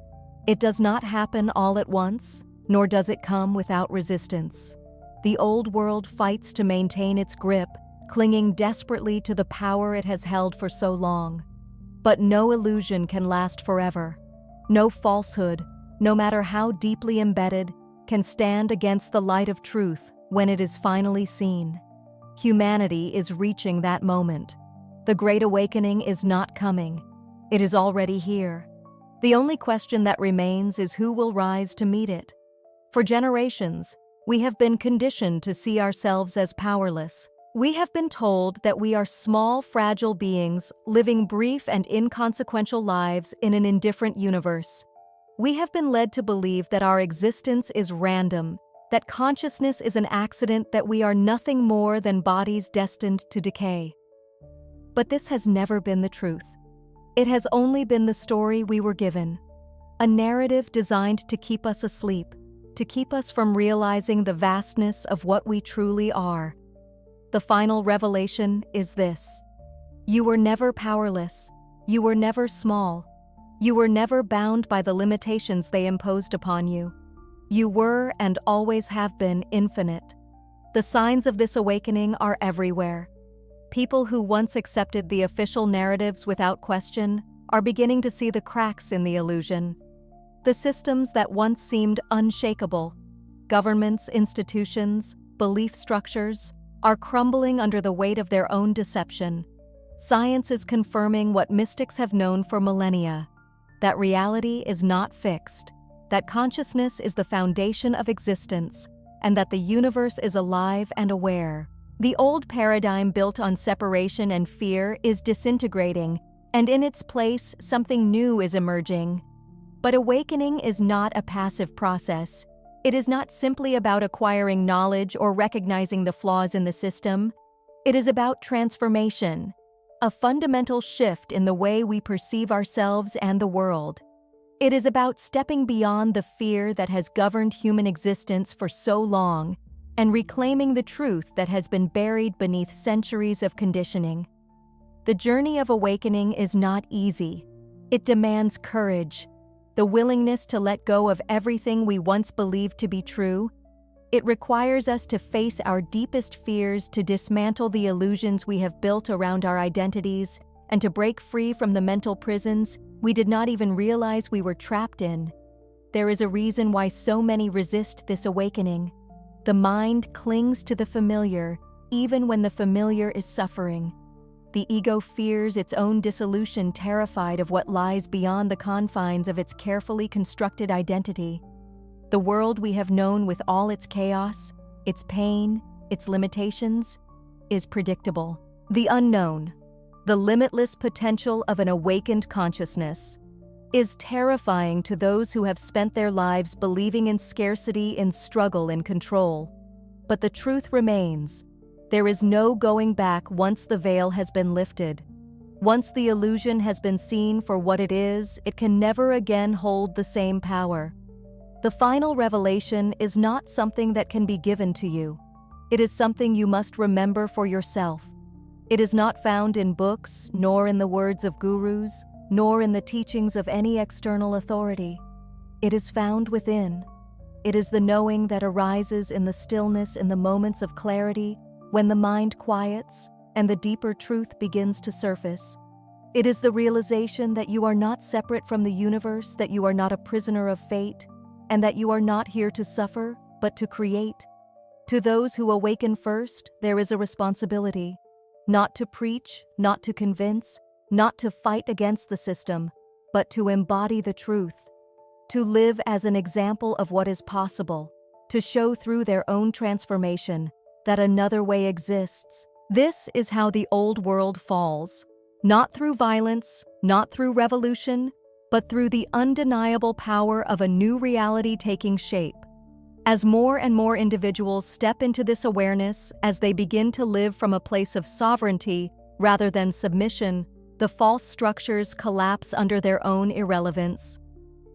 It does not happen all at once, nor does it come without resistance. The old world fights to maintain its grip, clinging desperately to the power it has held for so long. But no illusion can last forever. No falsehood, no matter how deeply embedded, can stand against the light of truth when it is finally seen. Humanity is reaching that moment. The Great Awakening is not coming. It is already here. The only question that remains is who will rise to meet it. For generations, we have been conditioned to see ourselves as powerless. We have been told that we are small, fragile beings living brief and inconsequential lives in an indifferent universe. We have been led to believe that our existence is random, that consciousness is an accident, that we are nothing more than bodies destined to decay. But this has never been the truth. It has only been the story we were given, a narrative designed to keep us asleep, to keep us from realizing the vastness of what we truly are. The final revelation is this: you were never powerless, you were never small, you were never bound by the limitations they imposed upon you. You were and always have been infinite. The signs of this awakening are everywhere. People who once accepted the official narratives without question are beginning to see the cracks in the illusion. The systems that once seemed unshakable, governments, institutions, belief structures, are crumbling under the weight of their own deception. Science is confirming what mystics have known for millennia: that reality is not fixed, that consciousness is the foundation of existence, and that the universe is alive and aware. The old paradigm built on separation and fear is disintegrating, and in its place, something new is emerging. But awakening is not a passive process. It is not simply about acquiring knowledge or recognizing the flaws in the system. It is about transformation, a fundamental shift in the way we perceive ourselves and the world. It is about stepping beyond the fear that has governed human existence for so long and reclaiming the truth that has been buried beneath centuries of conditioning. The journey of awakening is not easy. It demands courage, the willingness to let go of everything we once believed to be true. It requires us to face our deepest fears, to dismantle the illusions we have built around our identities, and to break free from the mental prisons we did not even realize we were trapped in. There is a reason why so many resist this awakening. The mind clings to the familiar, even when the familiar is suffering. The ego fears its own dissolution, terrified of what lies beyond the confines of its carefully constructed identity. The world we have known, with all its chaos, its pain, its limitations, is predictable. The unknown, the limitless potential of an awakened consciousness, is terrifying to those who have spent their lives believing in scarcity, in struggle, in control. But the truth remains. There is no going back once the veil has been lifted. Once the illusion has been seen for what it is, it can never again hold the same power. The final revelation is not something that can be given to you. It is something you must remember for yourself. It is not found in books, nor in the words of gurus, nor in the teachings of any external authority. It is found within. It is the knowing that arises in the stillness, in the moments of clarity, when the mind quiets and the deeper truth begins to surface. It is the realization that you are not separate from the universe, that you are not a prisoner of fate, and that you are not here to suffer, but to create. To those who awaken first, there is a responsibility, not to preach, not to convince, not to fight against the system, but to embody the truth, to live as an example of what is possible, to show through their own transformation that another way exists. This is how the old world falls, not through violence, not through revolution, but through the undeniable power of a new reality taking shape. As more and more individuals step into this awareness, as they begin to live from a place of sovereignty rather than submission, the false structures collapse under their own irrelevance.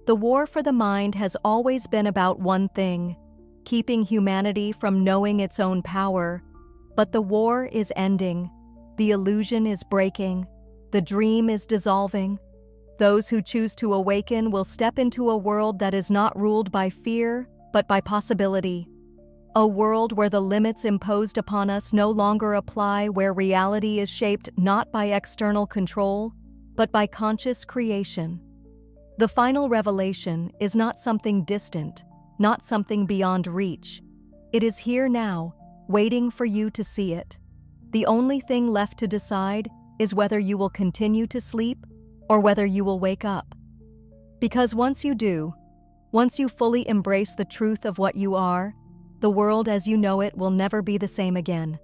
The war for the mind has always been about one thing: keeping humanity from knowing its own power. But the war is ending. The illusion is breaking. The dream is dissolving. Those who choose to awaken will step into a world that is not ruled by fear, but by possibility. A world where the limits imposed upon us no longer apply, where reality is shaped not by external control, but by conscious creation. The final revelation is not something distant, not something beyond reach. It is here now, waiting for you to see it. The only thing left to decide is whether you will continue to sleep or whether you will wake up. Because once you do, once you fully embrace the truth of what you are, the world as you know it will never be the same again.